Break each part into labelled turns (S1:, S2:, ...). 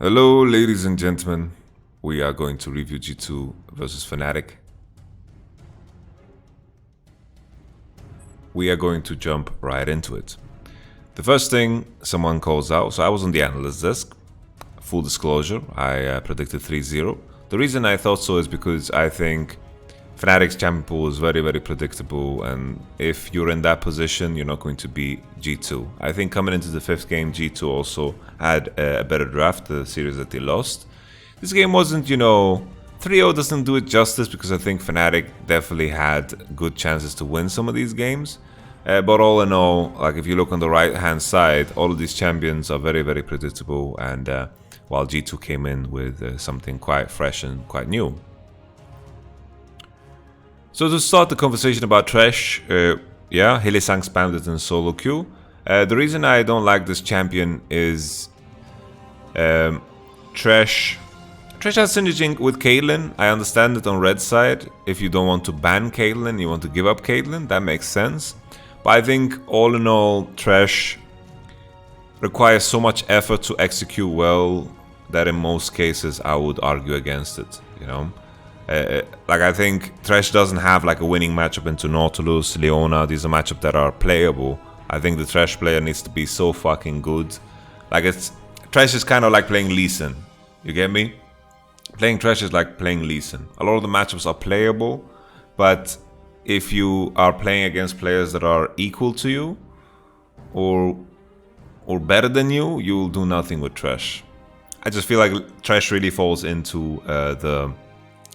S1: Hello, ladies and gentlemen. We are going to review G2 versus Fnatic. We are going to jump right into it. The first thing someone calls out, so I was on the analyst desk. Full disclosure, I predicted 3-0. The reason I thought so is because I think Fnatic's champion pool is very, very predictable, and if you're in that position, you're not going to beat G2. I think coming into the fifth game, G2 also had a better draft, the series that they lost. This game wasn't, 3-0 doesn't do it justice because I think Fnatic definitely had good chances to win some of these games. But all in all, like if you look on the right-hand side, all of these champions are very, very predictable, and while G2 came in with something quite fresh and quite new. So to start the conversation about Thresh, Hylissang spammed it in solo queue. The reason I don't like this champion is Thresh has synergy with Caitlyn. I understand it on red side. If you don't want to ban Caitlyn, you want to give up Caitlyn, that makes sense. But I think all in all, Thresh requires so much effort to execute well that in most cases I would argue against it, I think Thresh doesn't have like a winning matchup into Nautilus, Leona. These are matchups that are playable. I think the Thresh player needs to be so fucking good. Thresh is kind of like playing Lee Sin. You get me? Playing Thresh is like playing Lee Sin. A lot of the matchups are playable, but if you are playing against players that are equal to you or better than you, you'll do nothing with Thresh. I just feel like Thresh really falls into the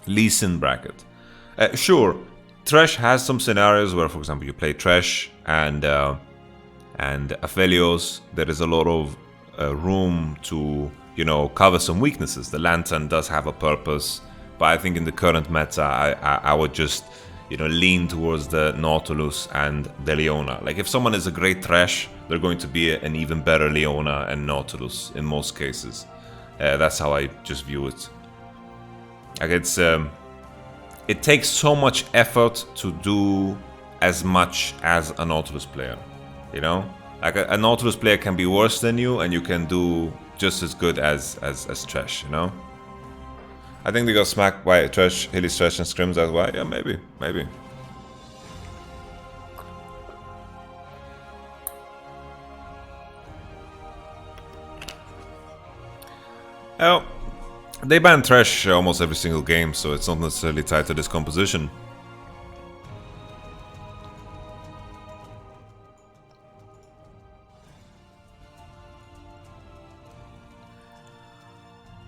S1: Lee Sin bracket. Sure, Thresh has some scenarios where, for example, you play Thresh and Aphelios. There is a lot of room to, cover some weaknesses. The Lantern does have a purpose, but I think in the current meta, I would just, lean towards the Nautilus and the Leona. Like if someone is a great Thresh, they're going to be an even better Leona and Nautilus in most cases. That's how I just view it. Like it takes so much effort to do as much as a Nautilus player, Like a Nautilus player can be worse than you, and you can do just as good as Thresh, I think they got smacked by Thresh, Hilly's Thresh and Scrims, that's why. Yeah, maybe. Well, they ban Thresh almost every single game, so it's not necessarily tied to this composition.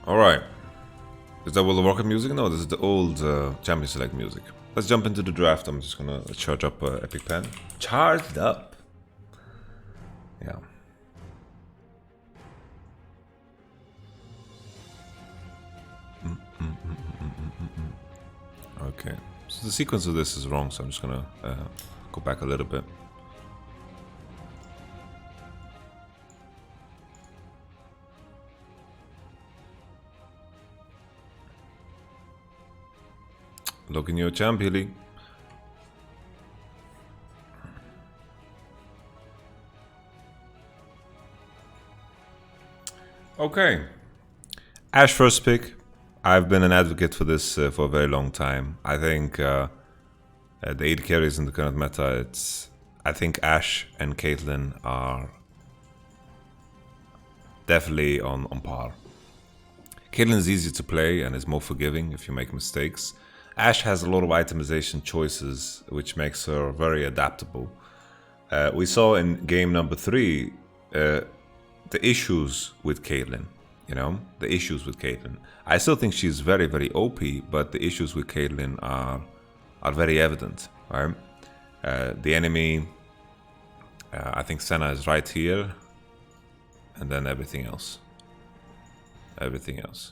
S1: Alright. Is that World of Warcraft music? No, this is the old Champion Select music. Let's jump into the draft. I'm just gonna charge up Epic Pen. Charged up! Yeah. Okay, so the sequence of this is wrong, so I'm just gonna go back a little bit. Look in your champ, Hilly. Okay, Ashe first pick. I've been an advocate for this for a very long time. I think the AD carries in the current meta, I think Ashe and Caitlyn are definitely on par. Caitlyn is easy to play and is more forgiving if you make mistakes. Ashe has a lot of itemization choices, which makes her very adaptable. We saw in game number 3 the issues with Caitlyn. The issues with Caitlyn. I still think she's very, very OP, but the issues with Caitlyn are very evident, right? The enemy, I think Senna is right here, and then everything else. Everything else.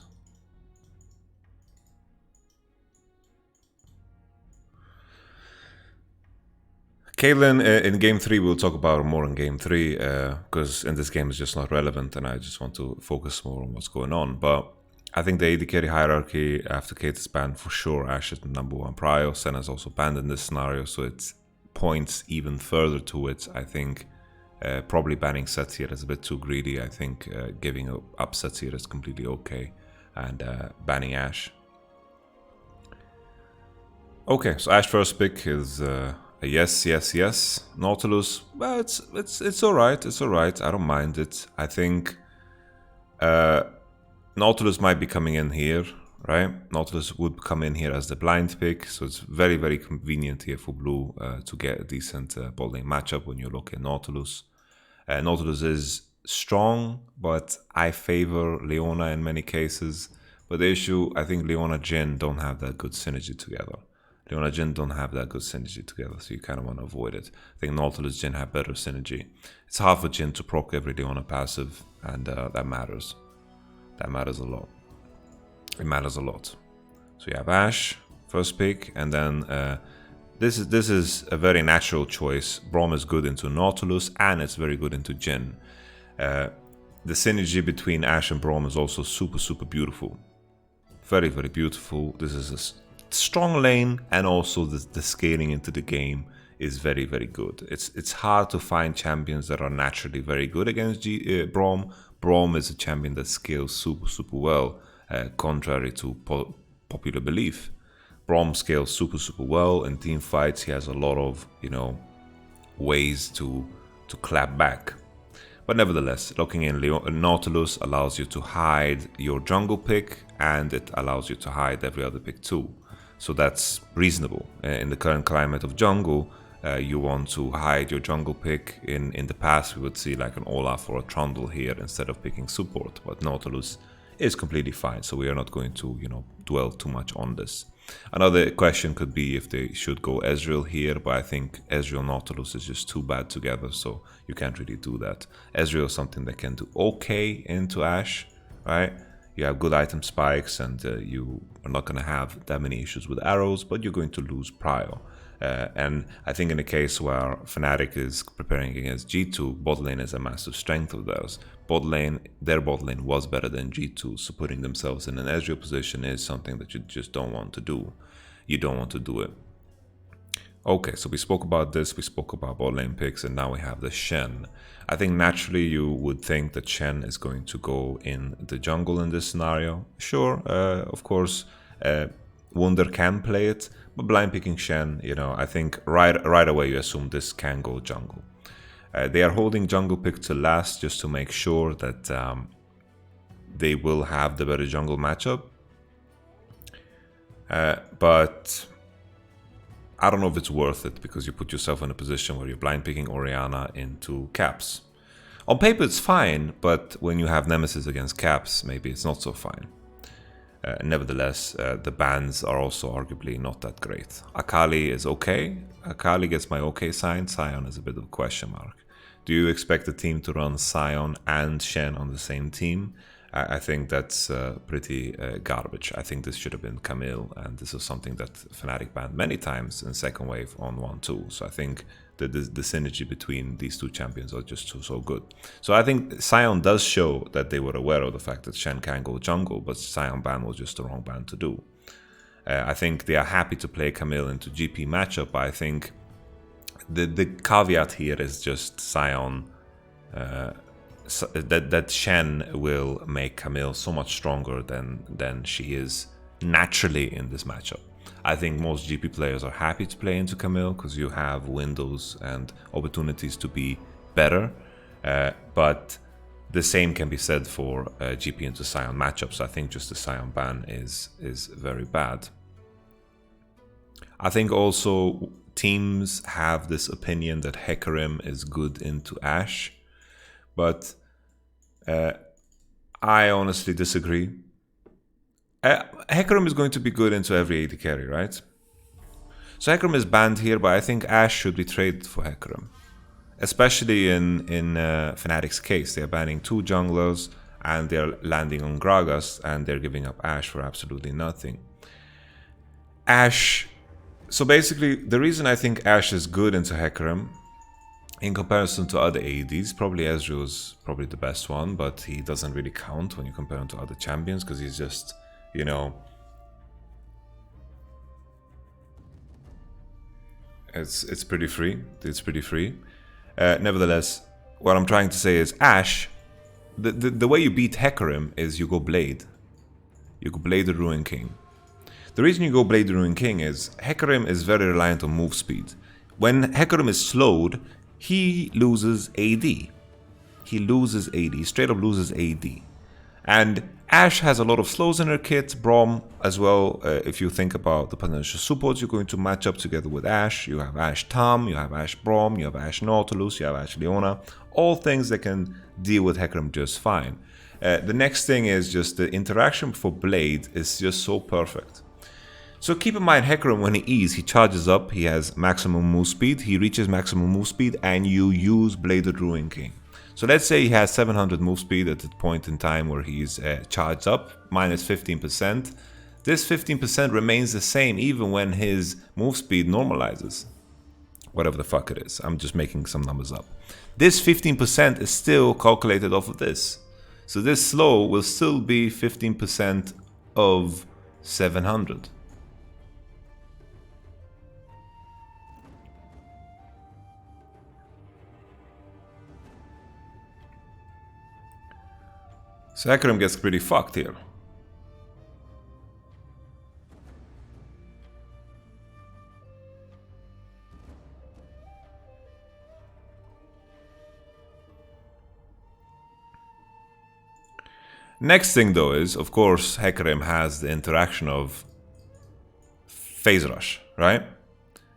S1: Caitlyn, in game 3, we'll talk about her more in game 3, because in this game it's just not relevant, and I just want to focus more on what's going on. But I think the AD carry hierarchy after Kate is banned for sure. Ashe is the #1 prio. Senna is also banned in this scenario, so it points even further to it. I think Probably banning sets here is a bit too greedy. I think giving up sets here is completely okay. And banning Ashe. Okay, so Ashe first pick is a yes, yes, yes. Nautilus, well, it's alright, it's alright. I don't mind it. I think Nautilus might be coming in here, right? Nautilus would come in here as the blind pick, so it's very, very convenient here for blue to get a decent bot lane matchup when you look at Nautilus. Nautilus is strong, but I favor Leona in many cases. But the issue, I think Leona Jhin don't have that good synergy together. Leona Jhin don't have that good synergy together, so you kind of want to avoid it. I think Nautilus Jhin have better synergy. It's hard for Jhin to proc every Leona passive, and that matters. That matters a lot. It matters a lot. So you have Ashe, first pick, and then this is a very natural choice. Braum is good into Nautilus, and it's very good into Jhin. The synergy between Ashe and Braum is also super, super beautiful. Very, very beautiful. This is a strong lane, and also the scaling into the game is very, very good. It's hard to find champions that are naturally very good against Braum. Braum is a champion that scales super, super well, contrary to popular belief. Braum scales super, super well in team fights. He has a lot of, ways to clap back. But nevertheless, locking in Nautilus allows you to hide your jungle pick, and it allows you to hide every other pick too. So that's reasonable. In the current climate of jungle, you want to hide your jungle pick. In the past, we would see like an Olaf or a Trundle here instead of picking support, but Nautilus is completely fine, so we are not going to, dwell too much on this. Another question could be if they should go Ezreal here, but I think Ezreal Nautilus is just too bad together, so you can't really do that. Ezreal is something that can do okay into Ashe, right? You have good item spikes, and you are not going to have that many issues with arrows, but you're going to lose prio. And I think in a case where Fnatic is preparing against G2, bot lane is a massive strength of theirs. Their bot lane was better than G2, so putting themselves in an Ezreal position is something that you just don't want to do. You don't want to do it. Okay, so we spoke about this, we spoke about bot lane picks, and now we have the Shen. I think naturally you would think that Shen is going to go in the jungle in this scenario. Sure, of course, Wunder can play it, but blind picking Shen, I think right away you assume this can go jungle. They are holding jungle pick to last just to make sure that they will have the better jungle matchup. But I don't know if it's worth it, because you put yourself in a position where you're blind picking Orianna into Caps. On paper it's fine, but when you have Nemesis against Caps, maybe it's not so fine. Nevertheless, the bans are also arguably not that great. Akali is okay. Akali gets my okay sign. Sion is a bit of a question mark. Do you expect the team to run Sion and Shen on the same team? I think that's pretty garbage. I think this should have been Camille, and this is something that Fnatic banned many times in second wave on 1-2. So I think the synergy between these two champions are just so good. So I think Sion does show that they were aware of the fact that Shen can go jungle, but Sion ban was just the wrong ban to do. I think they are happy to play Camille into GP matchup, but I think the caveat here is just Sion... that Shen will make Camille so much stronger than she is naturally in this matchup. I think most GP players are happy to play into Camille because you have windows and opportunities to be better, but the same can be said for GP into Sion matchups. I think just the Sion ban is very bad. I think also teams have this opinion that Hecarim is good into Ashe, but I honestly disagree. Hecarim is going to be good into every AD carry, right? So Hecarim is banned here, but I think Ashe should be traded for Hecarim. Especially in Fnatic's case. They are banning 2 junglers, and they're landing on Gragas, and they're giving up Ashe for absolutely nothing. Ashe... So basically, the reason I think Ashe is good into Hecarim, in comparison to other ADs, probably Ezreal is probably the best one, but he doesn't really count when you compare him to other champions, because he's just, it's pretty free. It's pretty free. Nevertheless, what I'm trying to say is Ashe, the way you beat Hecarim is you go Blade. You go Blade the Ruin King. The reason you go Blade the Ruin King is Hecarim is very reliant on move speed. When Hecarim is slowed, he loses AD. He loses AD, he straight up loses AD. And Ashe has a lot of slows in her kit, Braum as well. If you think about the potential supports you're going to match up together with Ashe, you have Ashe Tam, you have Ashe Braum, you have Ashe Nautilus, you have Ashe Leona, all things that can deal with Hecarim just fine. The next thing is just the interaction for Blade is just so perfect. So keep in mind, Hecarim, when he E's, he charges up, he has maximum move speed, he reaches maximum move speed, and you use Blade the Ruin King. So let's say he has 700 move speed at the point in time where he's charged up, minus 15%. This 15% remains the same even when his move speed normalizes. Whatever the fuck it is, I'm just making some numbers up. This 15% is still calculated off of this. So this slow will still be 15% of 700. So Hecarim gets pretty fucked here. Next thing though is, of course, Hecarim has the interaction of Phase Rush, right?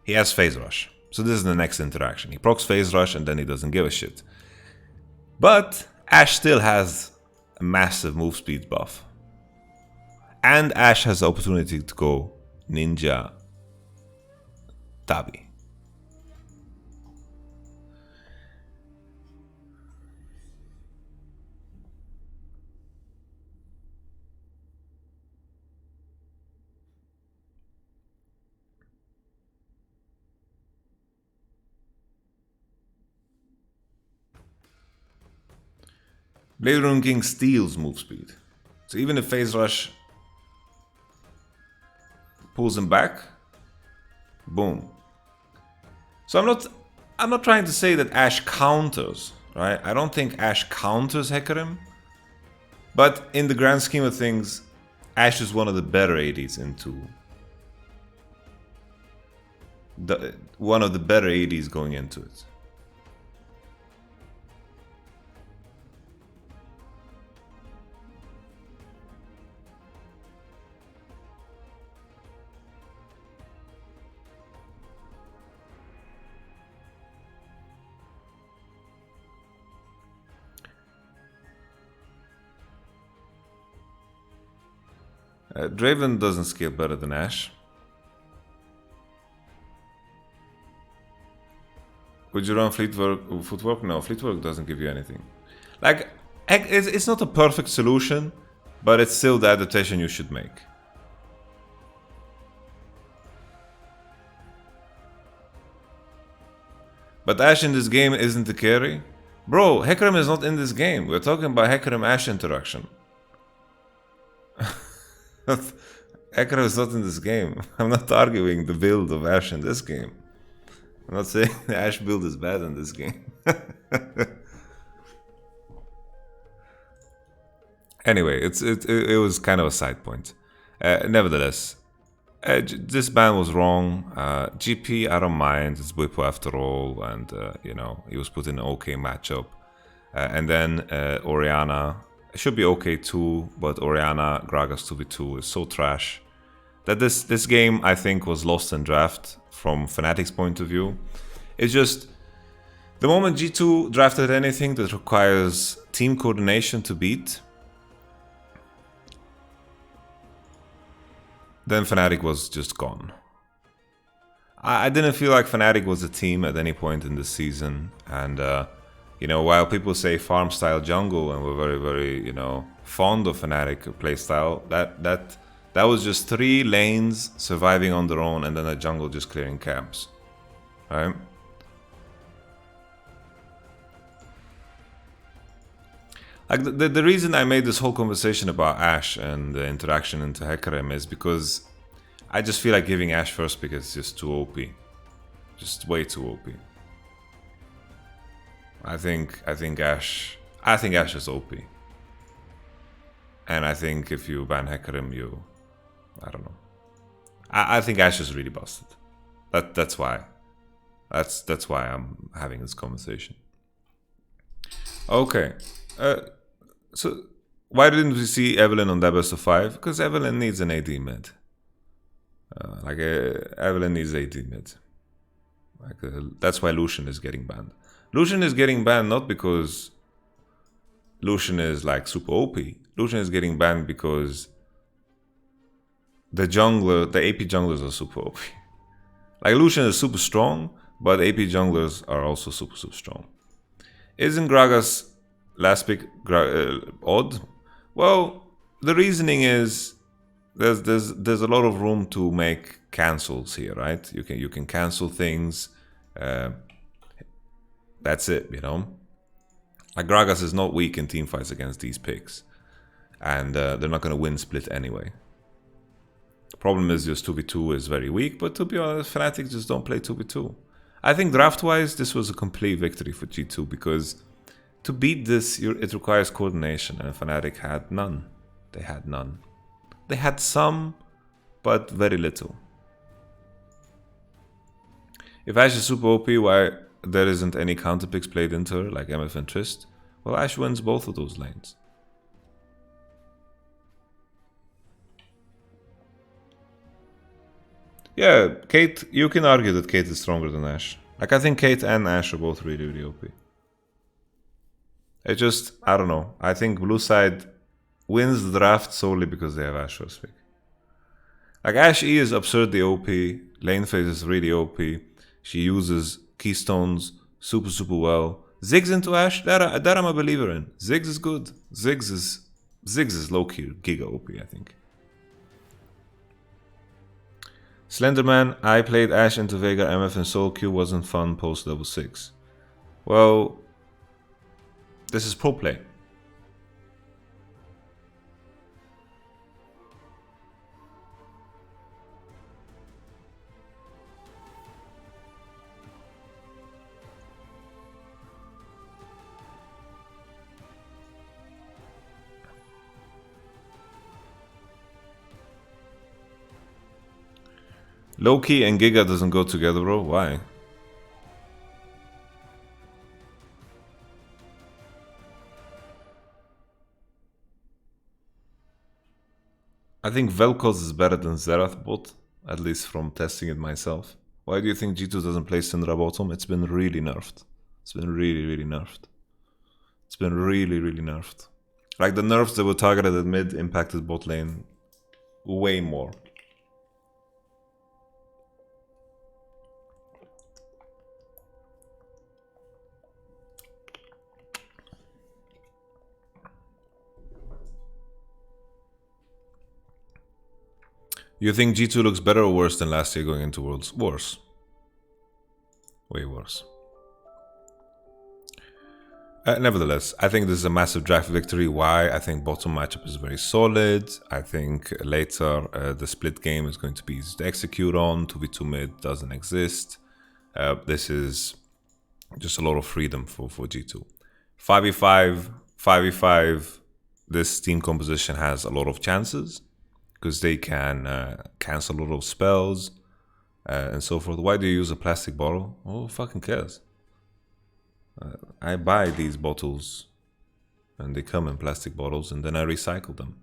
S1: He has Phase Rush. So this is the next interaction. He procs Phase Rush and then he doesn't give a shit. But Ashe still has a massive move speed buff. And Ashe has the opportunity to go Ninja Tabi. Blade Ruin King steals move speed. So even if Phase Rush pulls him back, boom. So I'm not trying to say that Ashe counters, right? I don't think Ashe counters Hecarim. But in the grand scheme of things, Ashe is one of the better ADs one of the better ADs going into it. Draven doesn't scale better than Ashe. Would you run footwork? No, footwork doesn't give you anything. Like, it's not a perfect solution, but it's still the adaptation you should make. But Ashe in this game isn't the carry. Bro, Hecarim is not in this game. We're talking about Hecarim-Ashe interaction. Hecarim is not in this game. I'm not arguing the build of Ashe in this game. I'm not saying the Ashe build is bad in this game. Anyway, it was kind of a side point. Nevertheless, this ban was wrong. GP, I don't mind. It's Bwipo after all, and you know, he was put in an okay matchup. And then Orianna. It should be okay too, but Orianna Gragas 2v2 is so trash that this game, I think, was lost in draft from Fnatic's point of view. It's just the moment G2 drafted anything that requires team coordination to beat, then Fnatic was just gone. I didn't feel like Fnatic was a team at any point in this season, and you know, while people say farm style jungle and we're very, very, you know, fond of Fnatic playstyle, that was just 3 lanes surviving on their own and then a jungle just clearing camps, right? Like the reason I made this whole conversation about Ashe and the interaction into Hecarim is because I just feel like giving Ashe first pick is just too OP, just way too OP. I think Ashe is OP. And I think if you ban Hecarim, I don't know. I think Ashe is really busted. That's why. That's why I'm having this conversation. Okay. So why didn't we see Evelynn on that best of 5? Because Evelynn needs an AD mid. Evelynn needs AD mid. That's why Lucian is getting banned. Lucian is getting banned not because Lucian is like super OP. Lucian is getting banned because the AP junglers are super OP. Like Lucian is super strong, but AP junglers are also super strong. Isn't Gragas last pick odd? Well, the reasoning is there's a lot of room to make cancels here, right? You can cancel things. That's it, you know. Like Gragas is not weak in team fights against these picks, and they're not going to win split anyway. The problem is just 2v2 is very weak, but to be honest, Fnatic just don't play 2v2. I think draft-wise, this was a complete victory for G2 because to beat this, it requires coordination, and Fnatic had none. They had none. They had some, but very little. If Ashe is super OP, why there isn't any counter picks played into her, like MF and Trist? Well, Ashe wins both of those lanes. Yeah, Kate, you can argue that Kate is stronger than Ashe. Like, I think Kate and Ashe are both really OP. It just, I don't know. I think blue side wins the draft solely because they have Ashe first pick. Like, Ashe E is absurdly OP. Lane phase is really OP. She uses keystones super well. Ziggs into Ashe, that I'm a believer in. Ziggs is good. Ziggs is low-key giga OP, I think. Slenderman, I played Ashe into Vega, MF and Soul Q, wasn't fun post level 6. Well, this is pro play. Loki and Giga doesn't go together, bro. Why? I think Vel'Koz is better than Xerath bot, at least from testing it myself. Why do you think G2 doesn't play Syndra bottom? It's been really nerfed. It's been really nerfed. It's been really nerfed. Like the nerfs that were targeted at mid impacted bot lane way more. You think G2 looks better or worse than last year going into Worlds? Worse. Way worse. Nevertheless, I think this is a massive draft victory. Why? I think bottom matchup is very solid. I think later the split game is going to be easy to execute on. 2v2 mid doesn't exist. This is just a lot of freedom for G2. 5v5, this team composition has a lot of chances. Because they can cancel a lot of spells and so forth. Why do you use a plastic bottle? Who fucking cares? I buy these bottles and they come in plastic bottles and then I recycle them.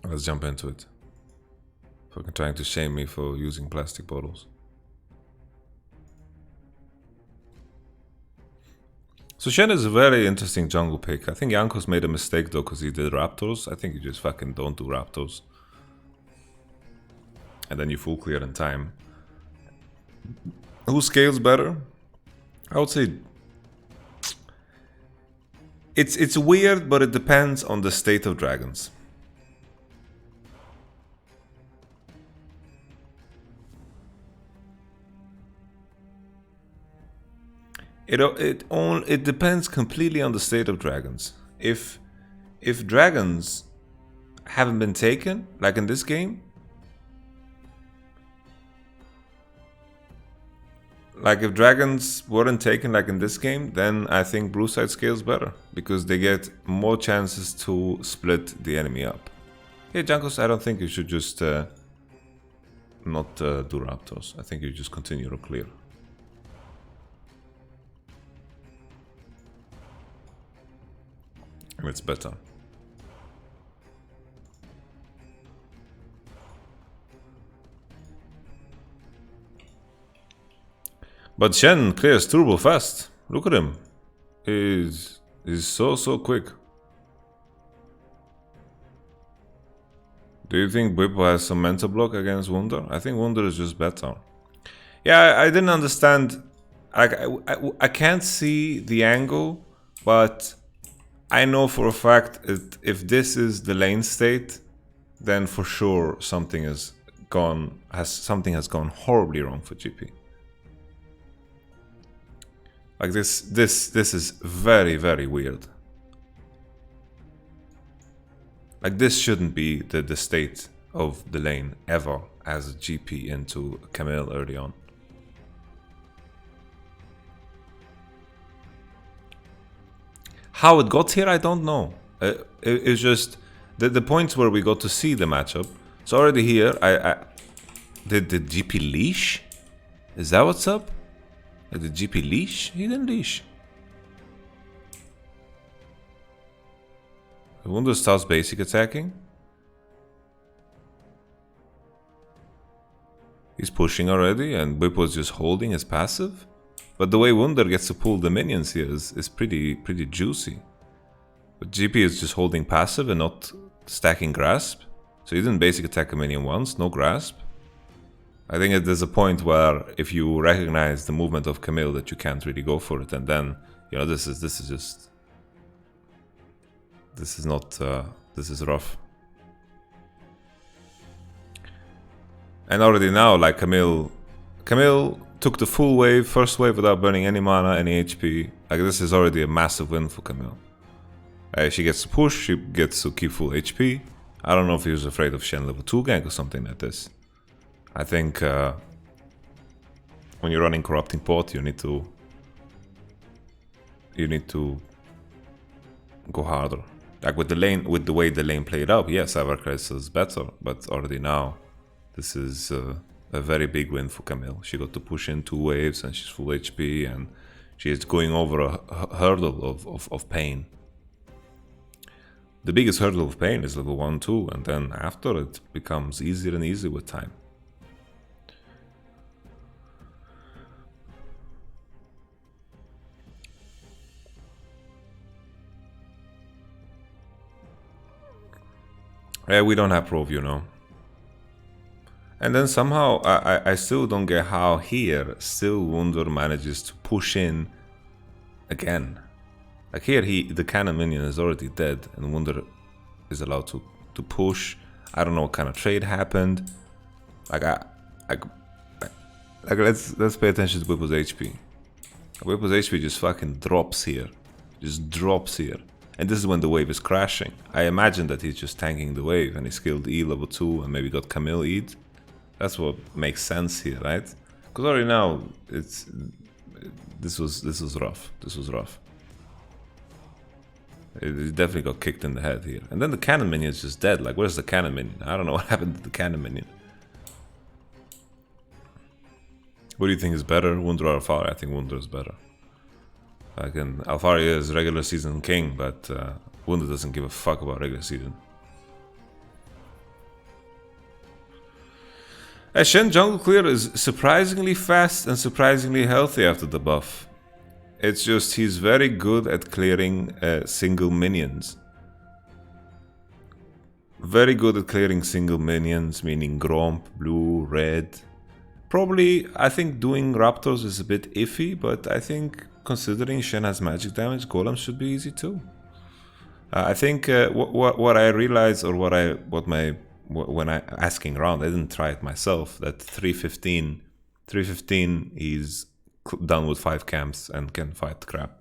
S1: Let's jump into it. Fucking trying to shame me for using plastic bottles. So Shen is a very interesting jungle pick. I think Jankos made a mistake though because he did Raptors. I think you just fucking don't do Raptors. And then you full clear in time. Who scales better? I would say it's weird, but it depends on the state of dragons. It depends completely on the state of dragons. If dragons haven't been taken, like in this game, Like if dragons weren't taken like in this game, then I think blue side scales better because they get more chances to split the enemy up. Hey Jankos, I don't think you should just not do raptors. I think you just continue to clear. And it's better. But Shen clears turbo fast. Look at him. He's so quick. Do you think Bwipo has some mental block against Wunder? I think Wunder is just better. Yeah, I didn't understand. I can't see the angle, but I know for a fact if this is the lane state, then for sure something has gone horribly wrong for GP. Like this is very weird. Like this shouldn't be the state of the lane ever as a GP into Camille early on. How it got here, I don't know. It's just the points where we got to see the matchup. So already here, did the GP leash? Is that what's up? Did the GP leash? He didn't leash. Wunder starts basic attacking. He's pushing already, and Bwipo's just holding his passive. But the way Wunder gets to pull the minions here is pretty juicy. But GP is just holding passive and not stacking grasp. So he didn't basic attack a minion once, no grasp. I think there's a point where if you recognize the movement of Camille that you can't really go for it, and then you know this is rough. And already now, like Camille took the full wave, first wave without burning any mana, any HP. Like this is already a massive win for Camille. She gets to push, she gets to keep full HP. I don't know if he was afraid of Shen level 2 gank or something like this. I think when you're running Corrupting Pot, you need to go harder. Like with the way the lane played out, yes, Evercrest is better, but already now, this is a very big win for Camille. She got to push in 2 waves and she's full HP and she is going over a hurdle of pain. The biggest hurdle of pain is level 1, 2, and then after it becomes easier and easier with time. Yeah, we don't have ProView now. And then somehow, I still don't get how here, still Wunder manages to push in again. Like here, the cannon minion is already dead, and Wunder is allowed to push. I don't know what kind of trade happened. Like let's pay attention to Bwipo's HP. Bwipo's HP just fucking drops here, and this is when the wave is crashing. I imagine that he's just tanking the wave, and he skilled E level 2 and maybe got Camille E'd. That's what makes sense here, right? Because already now this was rough. It definitely got kicked in the head here. And then the cannon minion is just dead. Like, where's the cannon minion? I don't know what happened to the cannon minion. What do you think is better, Wunder or Alfari? I think Wunder is better. Like, Alfari is regular season king, but Wunder doesn't give a fuck about regular season. Shen jungle clear is surprisingly fast and surprisingly healthy after the buff. It's just he's very good at clearing single minions. Very good at clearing single minions, meaning Gromp, blue, red. Probably, I think doing Raptors is a bit iffy, but I think considering Shen has magic damage, Golems should be easy too. I think what I realized, or when I asking around, I didn't try it myself, that 315 is done with 5 camps and can fight crap.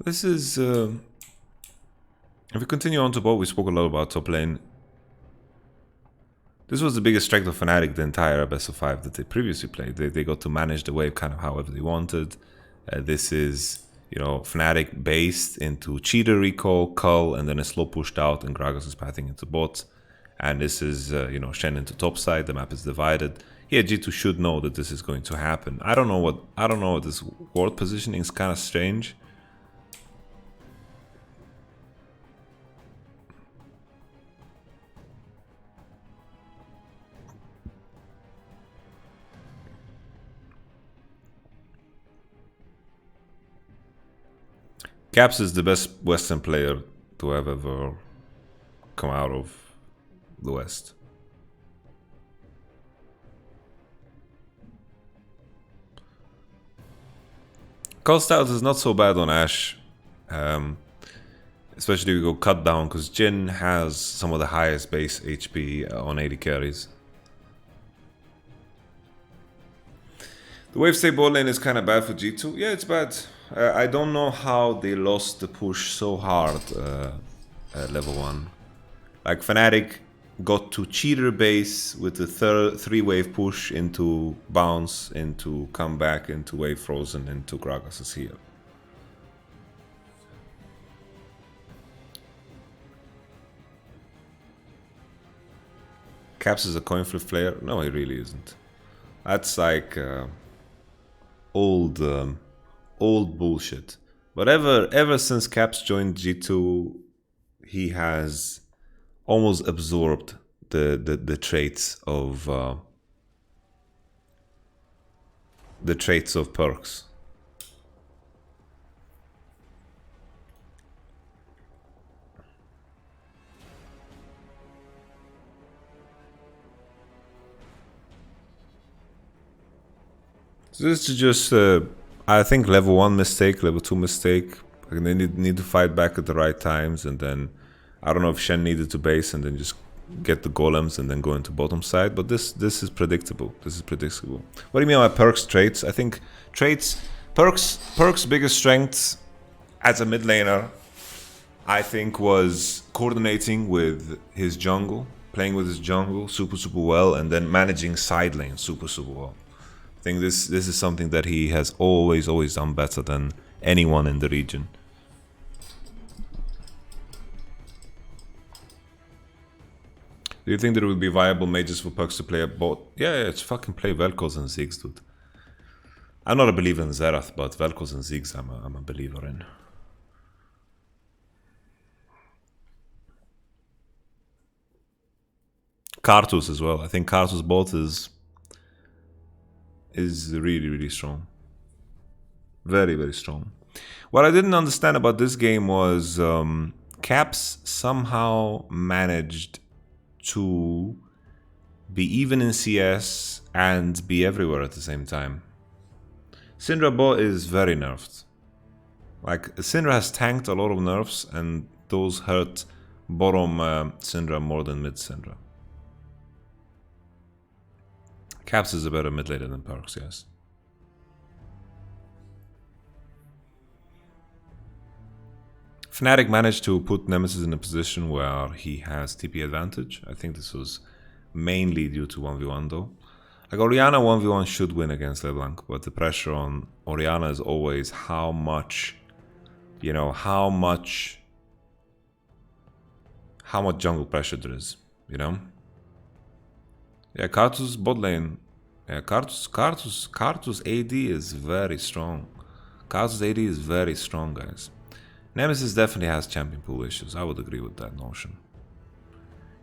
S1: This is if we continue on to bot, we spoke a lot about top lane. This was the biggest strength of Fnatic the entire best of 5 that they previously played. They got to manage the wave kind of however they wanted. This is, you know, Fnatic based into cheater recall, cull, and then a slow pushed out, and Gragas is pathing into bot. And this is, you know, Shen into top side. The map is divided. Yeah, G2 should know that this is going to happen. I don't know. This ward positioning is kind of strange. Caps is the best Western player to have ever come out of the West. Cost out is not so bad on Ashe, especially if you go cut down, because Jhin has some of the highest base HP on AD carries. The wave stay bot lane is kind of bad for G2. Yeah, it's bad. I don't know how they lost the push so hard at level 1. Like, Fnatic got to cheater base with the 3-wave push into bounce, into comeback, into wave frozen, into Gragas' heal. Caps is a coin flip player? No, he really isn't. That's like old bullshit. But ever since Caps joined G2, he has almost absorbed the traits of Perks. So this is just I think level 1 mistake, level 2 mistake. And they need to fight back at the right times, and then I don't know if Shen needed to base and then just get the golems and then go into bottom side, but this is predictable. This is predictable. What do you mean by Perks traits? I think Perks' biggest strength as a mid laner, I think, was coordinating with his jungle, playing with his jungle super well, and then managing side lane super well. I think this is something that he has always done better than anyone in the region. Do you think there would be viable mages for Perks to play a bot? Yeah, it's fucking play Vel'Koz and Ziggs, dude. I'm not a believer in Xerath, but Vel'Koz and Ziggs I'm a believer in. Karthus as well. I think Karthus bot is really strong. Very strong. What I didn't understand about this game was Caps somehow managed to be even in CS and be everywhere at the same time. Syndra bot is very nerfed. Like, Syndra has tanked a lot of nerfs, and those hurt bottom Syndra more than mid Syndra. Caps is a better mid laner than Perks, yes. Fnatic managed to put Nemesis in a position where he has TP advantage. I think this was mainly due to 1v1 though. Like, Orianna 1v1 should win against Leblanc, but the pressure on Orianna is always how much, you know, how much jungle pressure there is, you know? Yeah, Karthus bot lane. Yeah, Karthus AD is very strong. Karthus AD is very strong, guys. Nemesis definitely has champion pool issues. I would agree with that notion.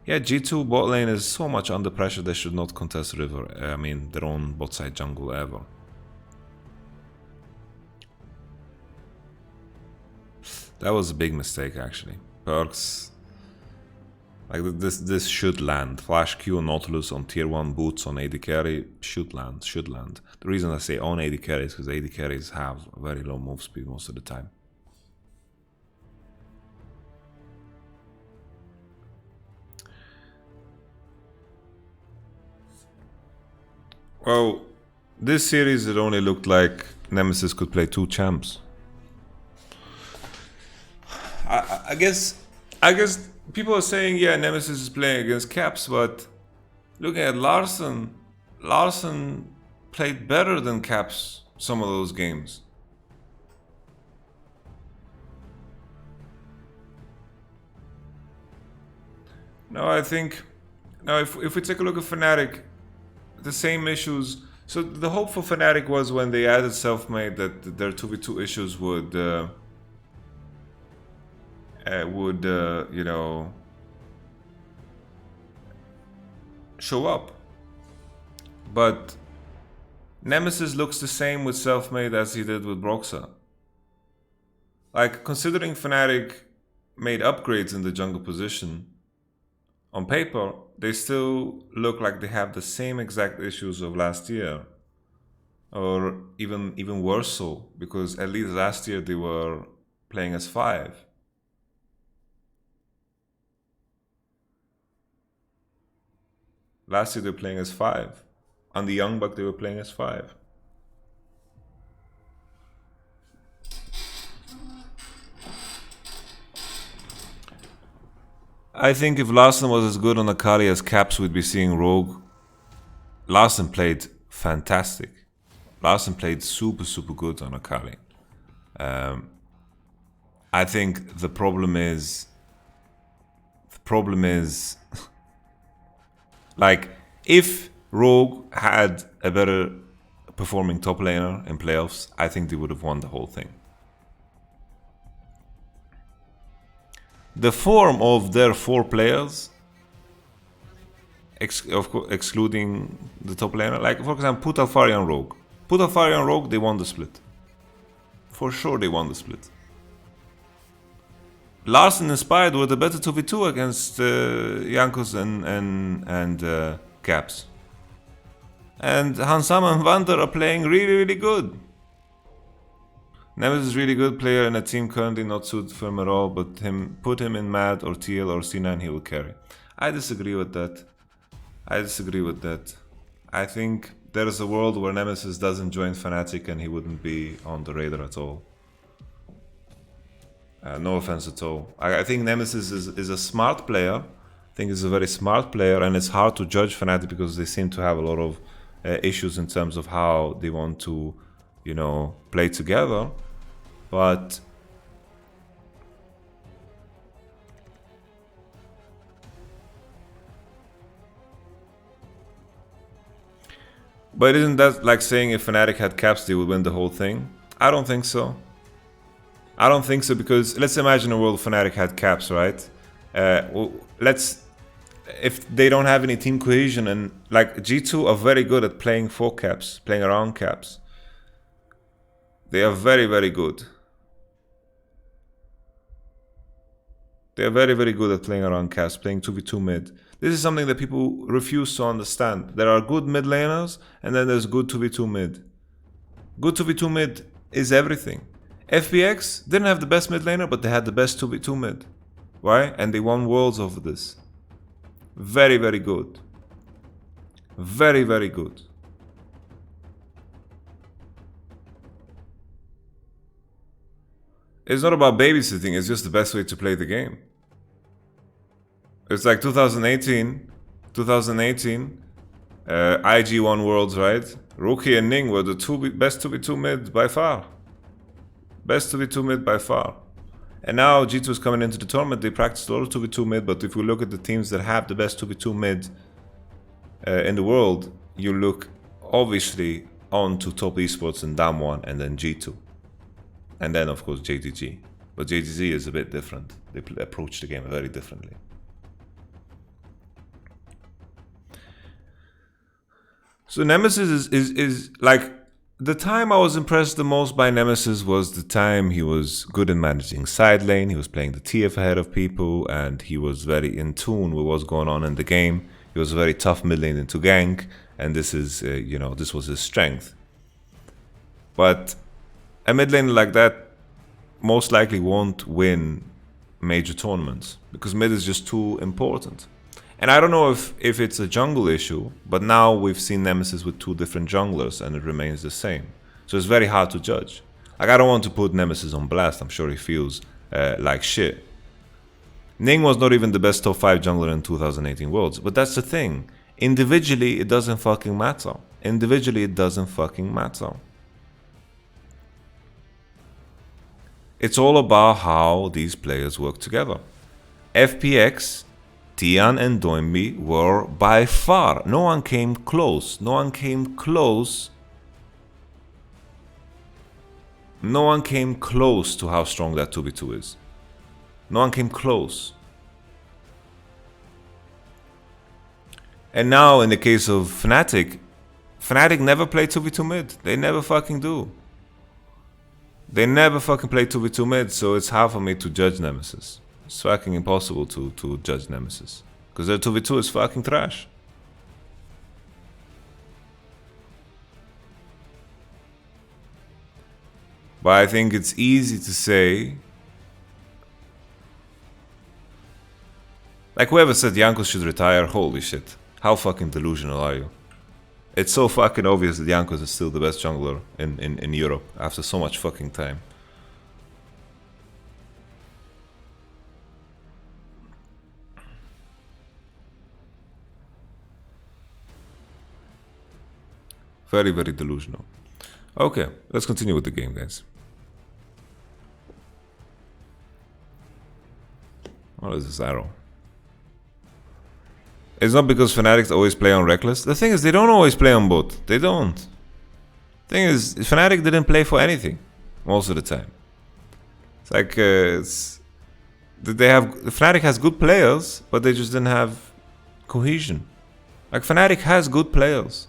S1: Yeah, G2 bot lane is so much under pressure they should not contest river. I mean, their own bot side jungle ever. That was a big mistake, actually. Perks, like, this should land. Flash Q and Nautilus on tier 1 boots on AD carry should land. The reason I say on AD carry is because AD carries have very low move speed most of the time. Well, this series it only looked like Nemesis could play 2 champs. I guess people are saying, yeah, Nemesis is playing against Caps, but Looking at Larson, Larson played better than Caps some of those games. No, I think now if we take a look at Fnatic, the same issues. So the hope for Fnatic was when they added self-made that their 2v2 issues would you know, show up. But Nemesis looks the same with self-made as he did with Broxa. Like, considering Fnatic made upgrades in the jungle position, on paper, they still look like they have the same exact issues of last year. Or even worse so, because at least last year they were playing as 5. Last year they were playing as 5. On the Young Buck they were playing as 5. I think if Larson was as good on Akali as Caps, we'd be seeing Rogue. Larson played fantastic. Larson played super good on Akali. I think the problem is like, if Rogue had a better performing top laner in playoffs, I think they would have won the whole thing. The form of their 4 players, excluding the top laner, like for example, put Alfari on Rogue. Put Alfari on Rogue, they won the split. For sure they won the split. Larson inspired with a better 2v2 against Jankos and Caps. And Hansama and Vander are playing really good. Nemesis is a really good player in a team currently not suited for him at all, but put him in MAD or TL or C9, he will carry. I disagree with that. I think there is a world where Nemesis doesn't join Fnatic and he wouldn't be on the radar at all. No offense at all. I think Nemesis is a smart player. I think he's a very smart player, and it's hard to judge Fnatic because they seem to have a lot of issues in terms of how they want to, you know, play together. But isn't that like saying if Fnatic had Caps, they would win the whole thing? I don't think so. Because let's imagine a world Fnatic had Caps, right? If they don't have any team cohesion, and like G2 are very good at playing for Caps, playing around Caps. They are very good. They are very good at playing around Caps, playing 2v2 mid. This is something that people refuse to understand. There are good mid laners, and then there's good 2v2 mid. Good 2v2 mid is everything. FPX didn't have the best mid laner, but they had the best 2v2 mid. Why? And they won worlds over this. Very good. Very good. It's not about babysitting, it's just the best way to play the game. It's like 2018, IG won Worlds, right? Rookie and Ning were the best 2v2 mid by far. Best 2v2 mid by far. And now G2 is coming into the tournament, they practice a lot of 2v2 mid, but if you look at the teams that have the best 2v2 mid in the world, you look obviously on to top esports and Damwon and then G2. And then, of course, JDG. But JDG is a bit different. They approach the game very differently. So Nemesis is like, the time I was impressed the most by Nemesis was the time he was good in managing side lane. He was playing the TF ahead of people, and he was very in tune with what's going on in the game. He was very tough mid lane into gank, and this is, this was his strength. But a mid laner like that most likely won't win major tournaments because mid is just too important. And I don't know if it's a jungle issue, but now we've seen Nemesis with 2 different junglers and it remains the same. So it's very hard to judge. Like, I don't want to put Nemesis on blast. I'm sure he feels like shit. Ning was not even the best top 5 jungler in 2018 Worlds, but that's the thing. Individually, it doesn't fucking matter. Individually, it doesn't fucking matter. It's all about how these players work together. FPX, Tian and Doinby were by far, no one came close. No one came close. No one came close to how strong that 2v2 is. No one came close. And now in the case of Fnatic, Fnatic never play 2v2 mid. They never fucking do. They never fucking play 2v2 mid, so it's hard for me to judge Nemesis. It's fucking impossible to judge Nemesis. Because their 2v2 is fucking trash. But I think it's easy to say... Like whoever said Jankos should retire, holy shit. How fucking delusional are you? It's so fucking obvious that Jankos is still the best jungler in Europe after so much fucking time. Very, very delusional. Okay, let's continue with the game, guys. What is this arrow? It's not because Fnatic always play on Reckless. The thing is, they don't always play on both. They don't. The thing is, Fnatic didn't play for anything most of the time. It's like Fnatic has good players, but they just didn't have cohesion. Like Fnatic has good players.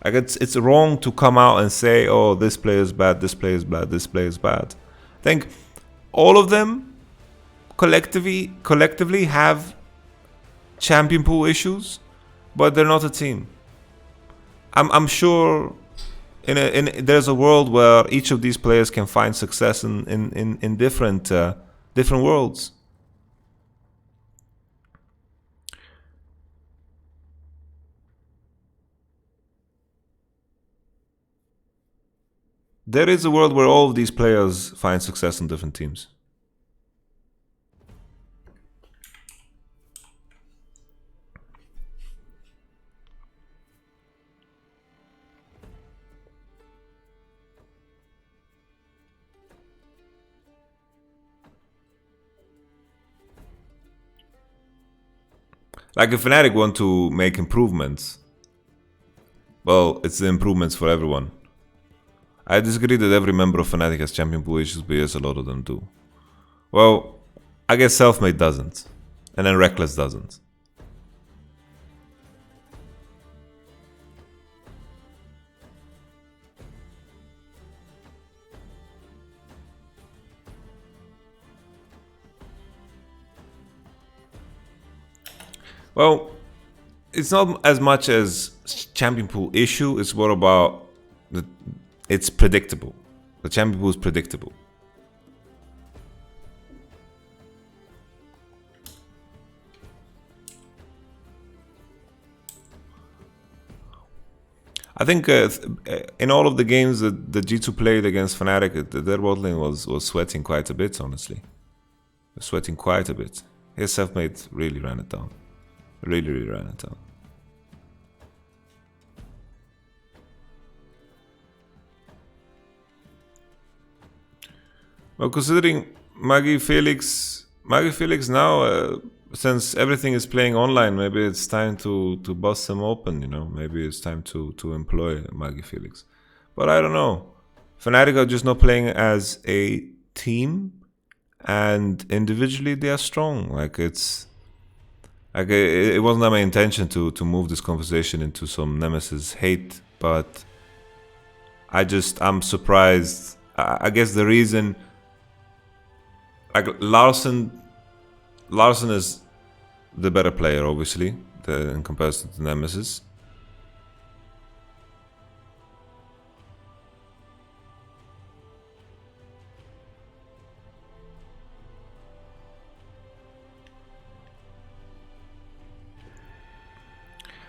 S1: Like it's wrong to come out and say, oh, this player is bad, this player is bad, this player is bad. I think all of them collectively have champion pool issues, but they're not a team. I'm sure there's a world where each of these players can find success in different worlds. There is a world where all of these players find success in different teams. Like if Fnatic want to make improvements, well, it's the improvements for everyone. I disagree that every member of Fnatic has champion pool issues, but yes, a lot of them do. Well, I guess Selfmade doesn't, and then Reckless doesn't. Well, it's not as much as champion pool issue, it's more about it's predictable. The champion pool is predictable. I think in all of the games that the G2 played against Fnatic, their bot lane was sweating quite a bit, honestly. Sweating quite a bit. His Selfmade really ran it down. Really ran it down. Well, considering Maggie Felix now, since everything is playing online, maybe it's time to bust them open, you know? Maybe it's time to employ Maggie Felix. But I don't know. Fnatic are just not playing as a team, and individually they are strong. Like it's... Like it wasn't my intention to move this conversation into some Nemesis hate, but I'm surprised. I guess the reason, like Larson is the better player, obviously, in comparison to Nemesis.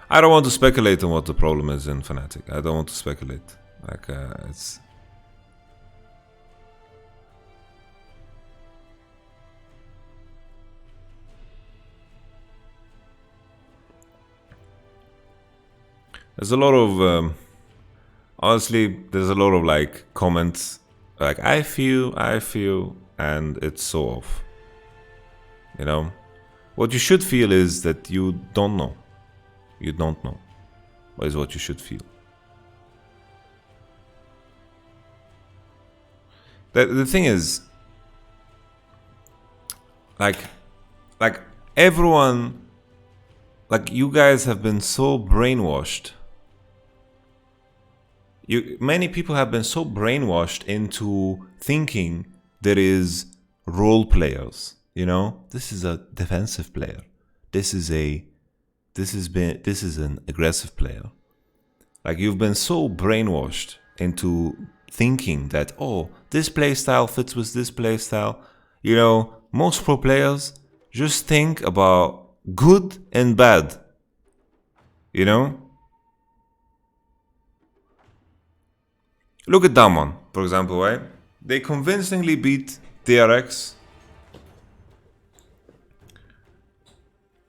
S1: I don't want to speculate on what the problem is in Fnatic. I don't want to speculate. Like it's... There's a lot of honestly, there's a lot of like comments like I feel, and it's so off. You know, what you should feel is that you don't know. You don't know. What is what you should feel. The thing is, like everyone, like you guys have been so brainwashed. Many people have been so brainwashed into thinking there is role players. You know, this is a defensive player. This is an aggressive player. Like you've been so brainwashed into thinking that, oh, this playstyle fits with this playstyle. You know, most pro players just think about good and bad. You know? Look at Damon, for example, right? They convincingly beat DRX.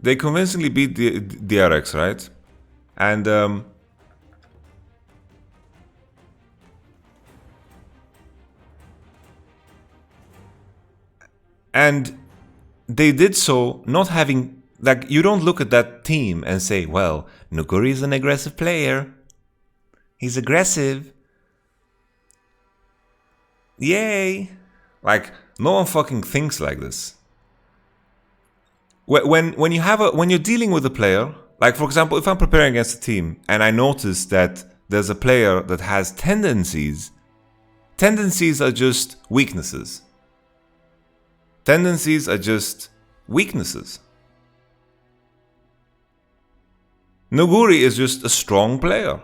S1: They convincingly beat the DRX, right? And they did so not having, like, you don't look at that team and say, well, Nuguri is an aggressive player. He's aggressive. Yay. Like, no one fucking thinks like this. When you're dealing with a player, like for example, if I'm preparing against a team and I notice that there's a player that has tendencies are just weaknesses. Tendencies are just weaknesses. Nuguri is just a strong player.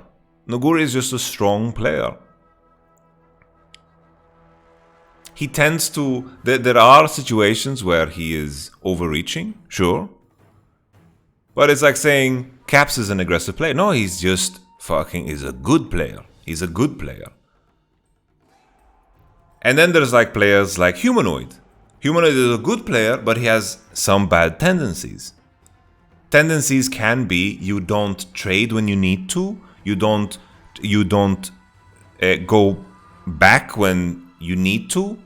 S1: He tends to... There are situations where he is overreaching, sure. But it's like saying Caps is an aggressive player. No, he's just he's a good player. He's a good player. And then there's like players like Humanoid. Humanoid is a good player, but he has some bad tendencies. Tendencies can be you don't trade when you need to. You don't go back when you need to.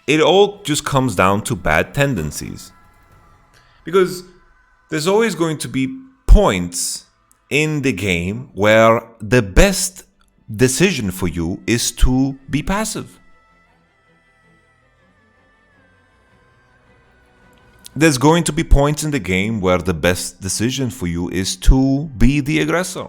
S1: It all just comes down to bad tendencies. Because there's always going to be points in the game where the best decision for you is to be passive. There's going to be points in the game where the best decision for you is to be the aggressor.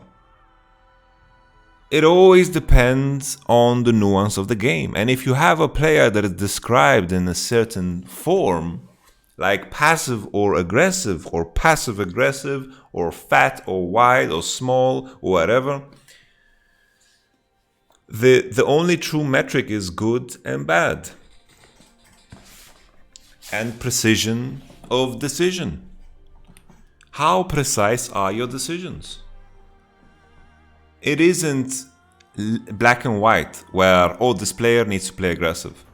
S1: It always depends on the nuance of the game. And if you have a player that is described in a certain form, like passive or aggressive, or passive-aggressive, or fat or wide or small or whatever, the only true metric is good and bad. And precision of decision. How precise are your decisions? It isn't black and white where, oh, this player needs to play aggressive.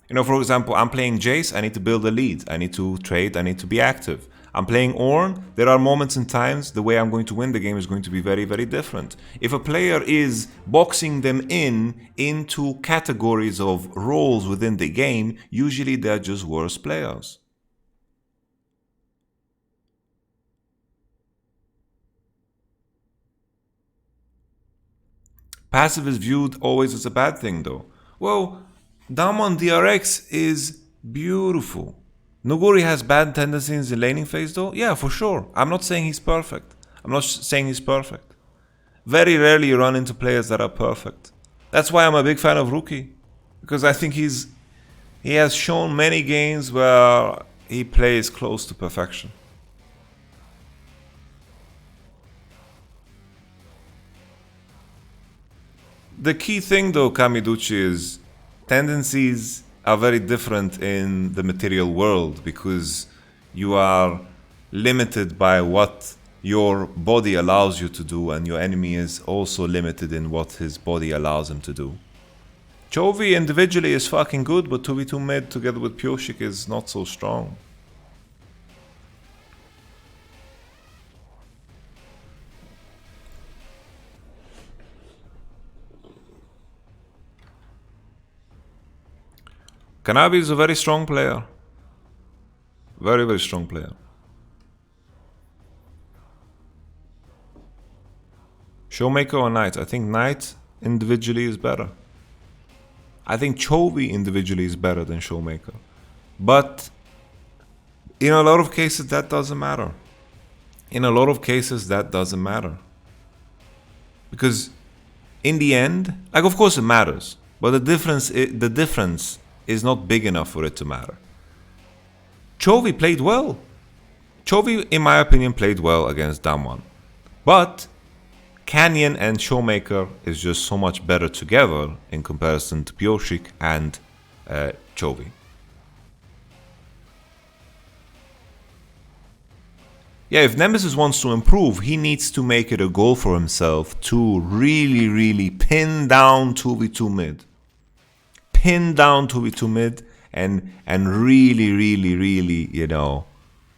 S1: You know, for example, I'm playing Jace, I need to build a lead, I need to trade, I need to be active. I'm playing Ornn, there are moments and times the way I'm going to win the game is going to be very, very different. If a player is boxing them into categories of roles within the game, usually they're just worse players. Passive is viewed always as a bad thing though. Well, Damon DRX is beautiful. Nuguri has bad tendencies in laning phase though? Yeah, for sure. I'm not saying he's perfect. Very rarely you run into players that are perfect. That's why I'm a big fan of Rookie. Because I think he has shown many games where he plays close to perfection. The key thing though, Kamiduchi, is tendencies are very different in the material world because you are limited by what your body allows you to do, and your enemy is also limited in what his body allows him to do. Chovy individually is fucking good, but 2v2 mid together with Pyoshik is not so strong. Kanabi is a very strong player. Very, very strong player. Showmaker or Knight? I think Knight individually is better. I think Chovy individually is better than Showmaker. But in a lot of cases that doesn't matter. In a lot of cases that doesn't matter. Because in the end, like of course it matters, but the difference is not big enough for it to matter. Chovy played well. Chovy, in my opinion, played well against Damwon. But Canyon and Showmaker is just so much better together in comparison to Pyoshik and Chovy. Yeah, if Nemesis wants to improve, he needs to make it a goal for himself to really, really pin down 2v2 mid. Pin down 2v2 mid and really, really, really, you know,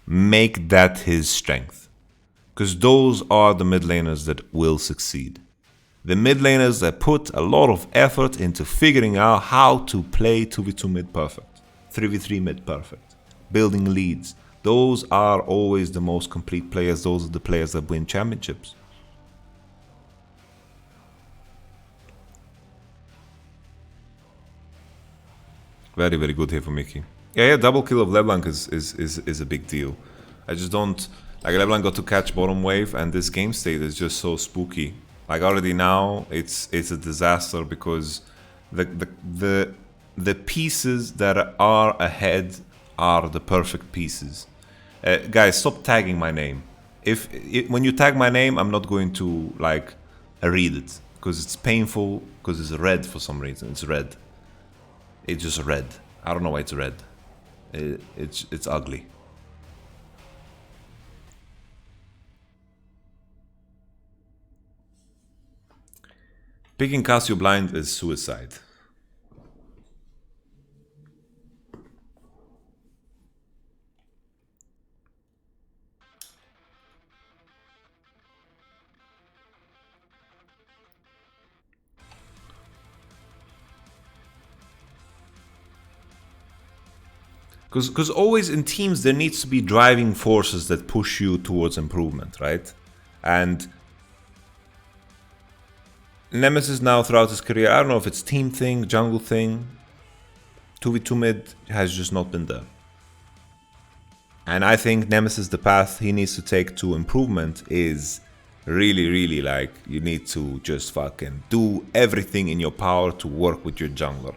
S1: make that his strength. Because those are the mid laners that will succeed. The mid laners that put a lot of effort into figuring out how to play 2v2 mid perfect, 3v3 mid perfect, building leads. Those are always the most complete players. Those are the players that win championships. Very, very good here for Mickey. Yeah, double kill of Leblanc is a big deal. I just don't... Like, Leblanc got to catch bottom wave, and this game state is just so spooky. Like, already now, it's a disaster because the pieces that are ahead are the perfect pieces. Guys, stop tagging my name. When you tag my name, I'm not going to, like, read it. Because it's painful, because it's red for some reason. It's red. It's just red. I don't know why it's red. It's ugly. Picking Casio blind is suicide. Because always in teams there needs to be driving forces that push you towards improvement, right? And Nemesis now throughout his career, I don't know if it's team thing, jungle thing, 2v2 mid has just not been there. And I think Nemesis, the path he needs to take to improvement is really, really like, you need to just fucking do everything in your power to work with your jungler.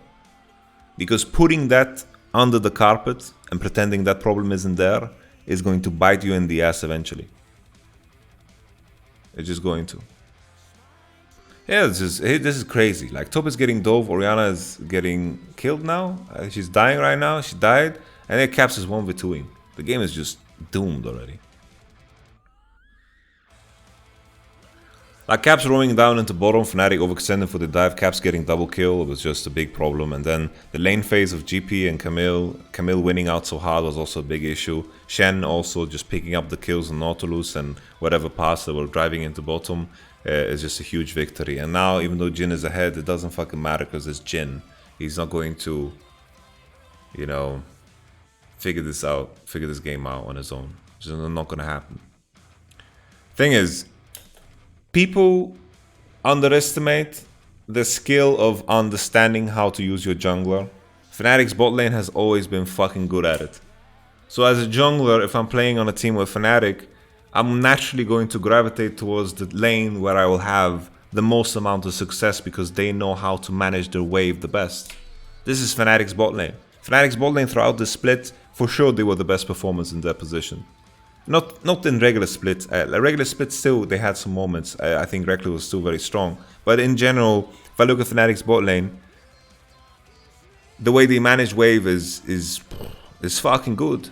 S1: Because putting that under the carpet and pretending that problem isn't there is going to bite you in the ass eventually. It's just going to. Yeah, this is crazy. Like, top is getting dove, Orianna is getting killed now. She's dying right now, she died. And then Caps is 1v2ing. The game is just doomed already. Like, Caps roaming down into bottom, Fnatic overextending for the dive, Caps getting double kill was just a big problem. And then the lane phase of GP and Camille winning out so hard was also a big issue. Shen also just picking up the kills on Nautilus and whatever pass that were driving into bottom is just a huge victory. And now, even though Jin is ahead, it doesn't fucking matter because it's Jin. He's not going to, you know, figure this game out on his own. It's just not gonna happen. Thing is, people underestimate the skill of understanding how to use your jungler. Fnatic's bot lane has always been fucking good at it. So as a jungler, if I'm playing on a team with Fnatic, I'm naturally going to gravitate towards the lane where I will have the most amount of success because they know how to manage their wave the best. This is Fnatic's bot lane. Fnatic's bot lane throughout the split, for sure they were the best performance in their position. Not in regular split. Regular split still they had some moments. I think Reckless was still very strong. But in general, if I look at Fnatic's bot lane, the way they manage wave is fucking good.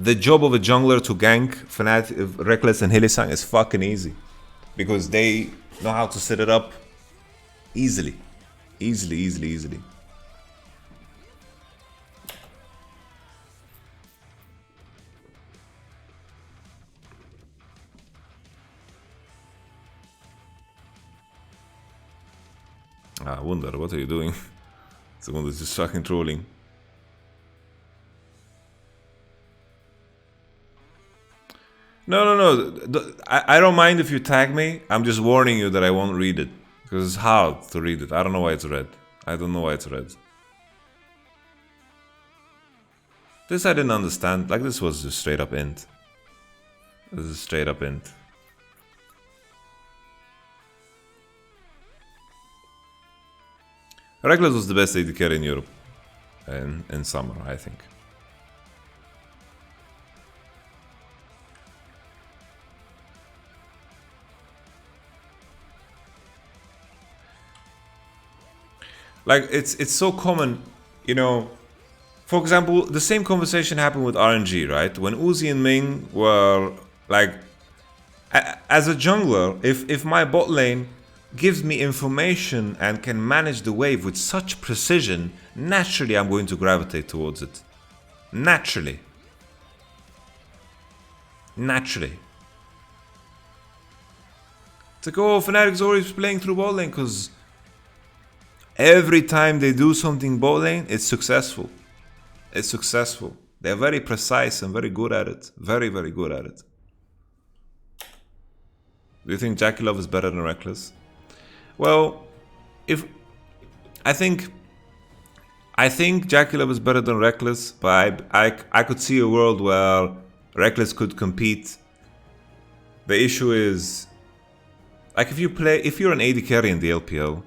S1: The job of a jungler to gank Fnatic, Reckless and Hylissang is fucking easy. Because they know how to set it up easily. Easily. Ah, Wunder, what are you doing? Someone is just fucking trolling. No. I don't mind if you tag me. I'm just warning you that I won't read it. Because it's hard to read it. I don't know why it's red. I don't know why it's red. This I didn't understand. Like, this was just straight up int. This is straight up int. Reckless was the best AD carry in Europe. In summer, I think. Like, it's so common, you know. For example, the same conversation happened with RNG, right? When Uzi and Ming were like, as a jungler, if my bot lane gives me information and can manage the wave with such precision, naturally I'm going to gravitate towards it. Naturally. Naturally. It's like, oh, Fnatic's always playing through bot lane because every time they do something bot lane, it's successful. It's successful. They're very precise and very good at it. Very, very good at it. Do you think Jackie Love is better than Reckless? Well, I think Jackie Love is better than Reckless, but I could see a world where Reckless could compete. The issue is, like, if you're an AD carry in the LPL,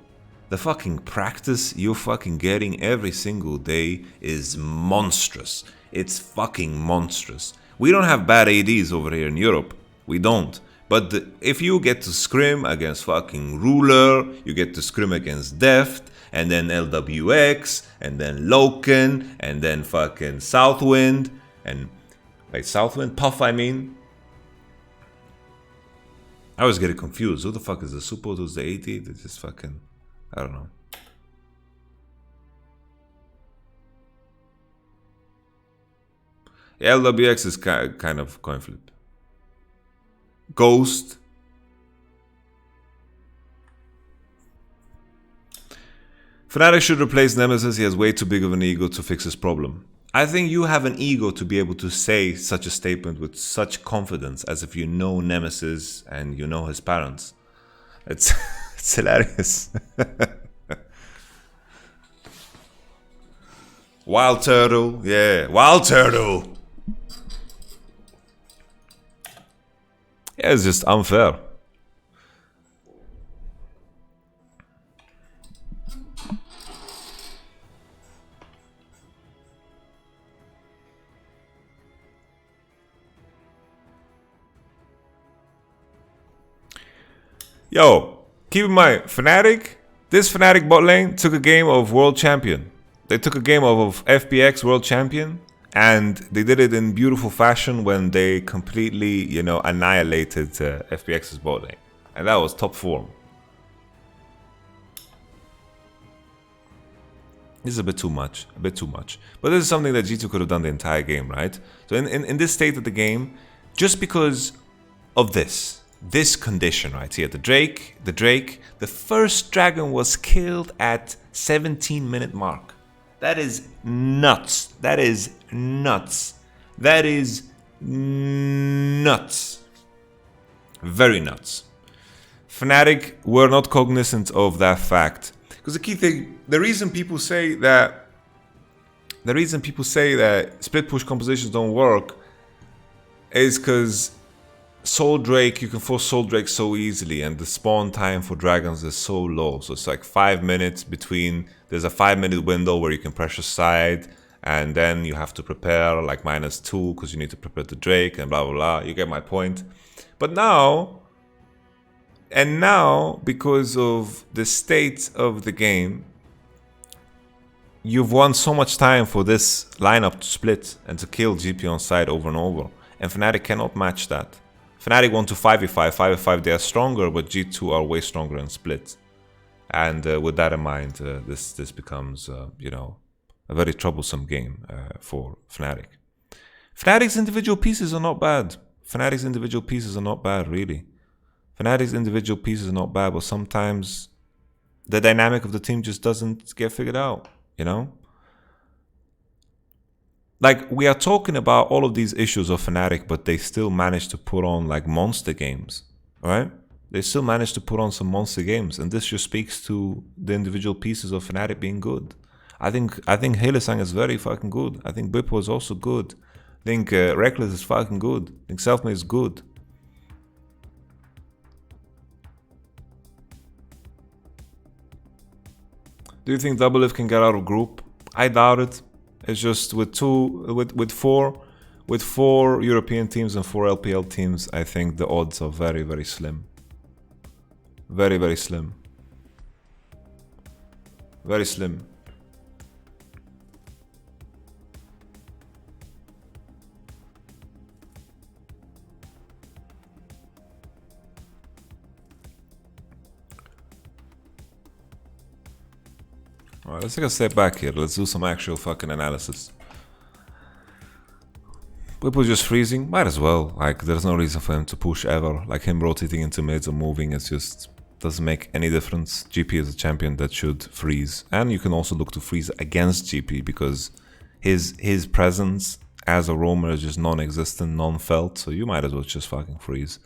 S1: the fucking practice you're fucking getting every single day is monstrous. It's fucking monstrous. We don't have bad ADs over here in Europe. We don't. But if you get to scrim against fucking Ruler, you get to scrim against Deft, and then LWX, and then Loken, and then fucking Southwind, and like Southwind, Puff, I mean. I always get it confused. Who the fuck is the support? Who's the AD? They just fucking, I don't know. Yeah, LWX is kind of coin flip. Ghost. Fnatic should replace Nemesis. He has way too big of an ego to fix his problem. I think you have an ego to be able to say such a statement with such confidence, as if you know Nemesis and you know his parents. It's hilarious. Wild Turtle, yeah, Wild Turtle. Yeah, it's just unfair. Yo, keep in mind, Fnatic, this Fnatic bot lane took a game of world champion. They took a game of FPX world champion, and they did it in beautiful fashion when they completely, you know, annihilated FPX's bot lane. And that was top form. This is a bit too much, But this is something that G2 could have done the entire game, right? So in this state of the game, just because of this condition right here, the Drake, the first dragon was killed at 17-minute mark. That is nuts. That is nuts. That is nuts. Very nuts. Fnatic were not cognizant of that fact. Because the key thing, the reason people say that split push compositions don't work is because Soul Drake, you can force Soul Drake so easily, and the spawn time for dragons is so low. So it's like 5 minutes between, there's a 5-minute window where you can pressure side, and then you have to prepare like -2 because you need to prepare the Drake and blah blah blah. You get my point. But now, because of the state of the game, you've won so much time for this lineup to split and to kill GP on side over and over, and Fnatic cannot match that. Fnatic want to 5v5, they are stronger, but G2 are way stronger in split. And with that in mind, this becomes, you know, a very troublesome game for Fnatic. Fnatic's individual pieces are not bad. Really. Fnatic's individual pieces are not bad, but sometimes the dynamic of the team just doesn't get figured out. you know? Like, we are talking about all of these issues of Fnatic, but they still manage to put on like monster games, right? They still manage to put on some monster games, and this just speaks to the individual pieces of Fnatic being good. I think Hylissang is very fucking good. I think Bippo is also good. I think Reckless is fucking good. I think Selfmade is good. Do you think Double Lift can get out of group? I doubt it. It's just with four European teams and 4 LPL teams, I think the odds are very, very slim. Very, very slim. Very slim. Alright, let's take a step back here. Let's do some actual fucking analysis. Whip was just freezing. Might as well. Like, there's no reason for him to push ever. Like, him rotating into mids or moving, it's just doesn't make any difference. GP is a champion that should freeze. And you can also look to freeze against GP because his presence as a roamer is just non-existent, non-felt. So you might as well just fucking freeze.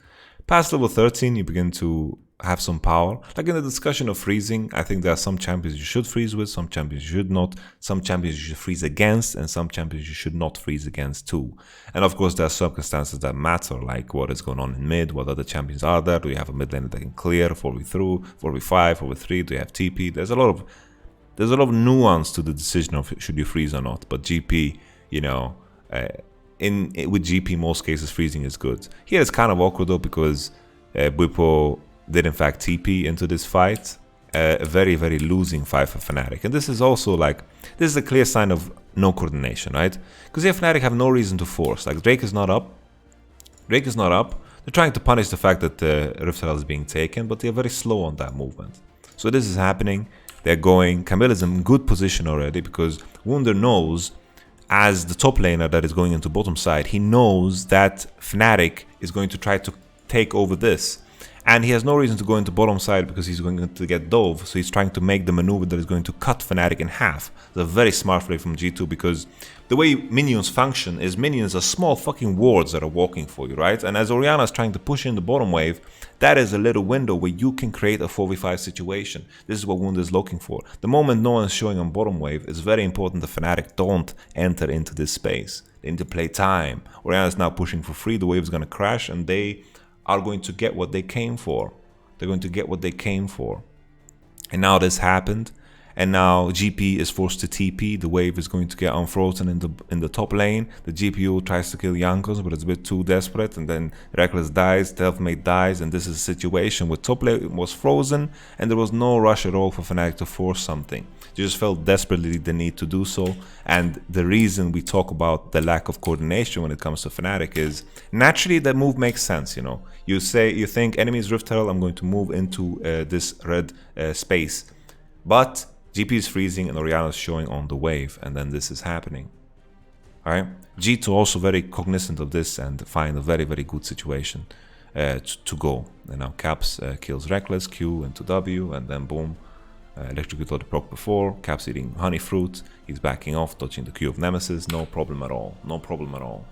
S1: Past level 13, you begin to have some power. Like in the discussion of freezing, I think there are some champions you should freeze with, some champions you should not, some champions you should freeze against, and some champions you should not freeze against too. And of course, there are circumstances that matter, like what is going on in mid, what other champions are there, do you have a mid laner that can clear, 4v3, 4v5, 4v3, do you have TP? There's a lot of nuance to the decision of should you freeze or not, but GP, you know, with GP, most cases freezing is good. Here it's kind of awkward though because Bwipo did in fact TP into this fight, a very, very losing fight for Fnatic. And this is also like, this is a clear sign of no coordination, right? Because here Fnatic have no reason to force. Like Drake is not up. They're trying to punish the fact that Rift Herald is being taken, but they're very slow on that movement. So this is happening. They're going. Camille is in good position already because Wunder knows, as the top laner that is going into bottom side, he knows that Fnatic is going to try to take over this. And he has no reason to go into bottom side because he's going to get dove. So he's trying to make the maneuver that is going to cut Fnatic in half. It's a very smart play from G2 because the way minions function is minions are small fucking wards that are walking for you, right? And as Orianna is trying to push in the bottom wave, that is a little window where you can create a 4v5 situation. This is what Wunder is looking for. The moment no one is showing on bottom wave, it's very important that Fnatic don't enter into this space. They need to play time. Orianna is now pushing for free, the wave is going to crash, and they are going to get what they came for. They're going to get what they came for. And now this happened. And now GP is forced to TP. The wave is going to get unfrozen in the top lane. The GPU tries to kill Jankos, but it's a bit too desperate. And then Reckless dies, Selfmade dies. And this is a situation where top lane was frozen and there was no rush at all for Fnatic to force something. They just felt desperately the need to do so. And the reason we talk about the lack of coordination when it comes to Fnatic is naturally that move makes sense, you know. You think enemies Rift Herald, I'm going to move into this red space. But GP is freezing and Orianna is showing on the wave, and then this is happening. Alright? G2 also very cognizant of this and find a very, very good situation to go. And now Caps kills Reckless, Q into W, and then boom. Electrocute the proc before. Caps eating honey fruit. He's backing off, touching the Q of Nemesis. No problem at all. No problem at all.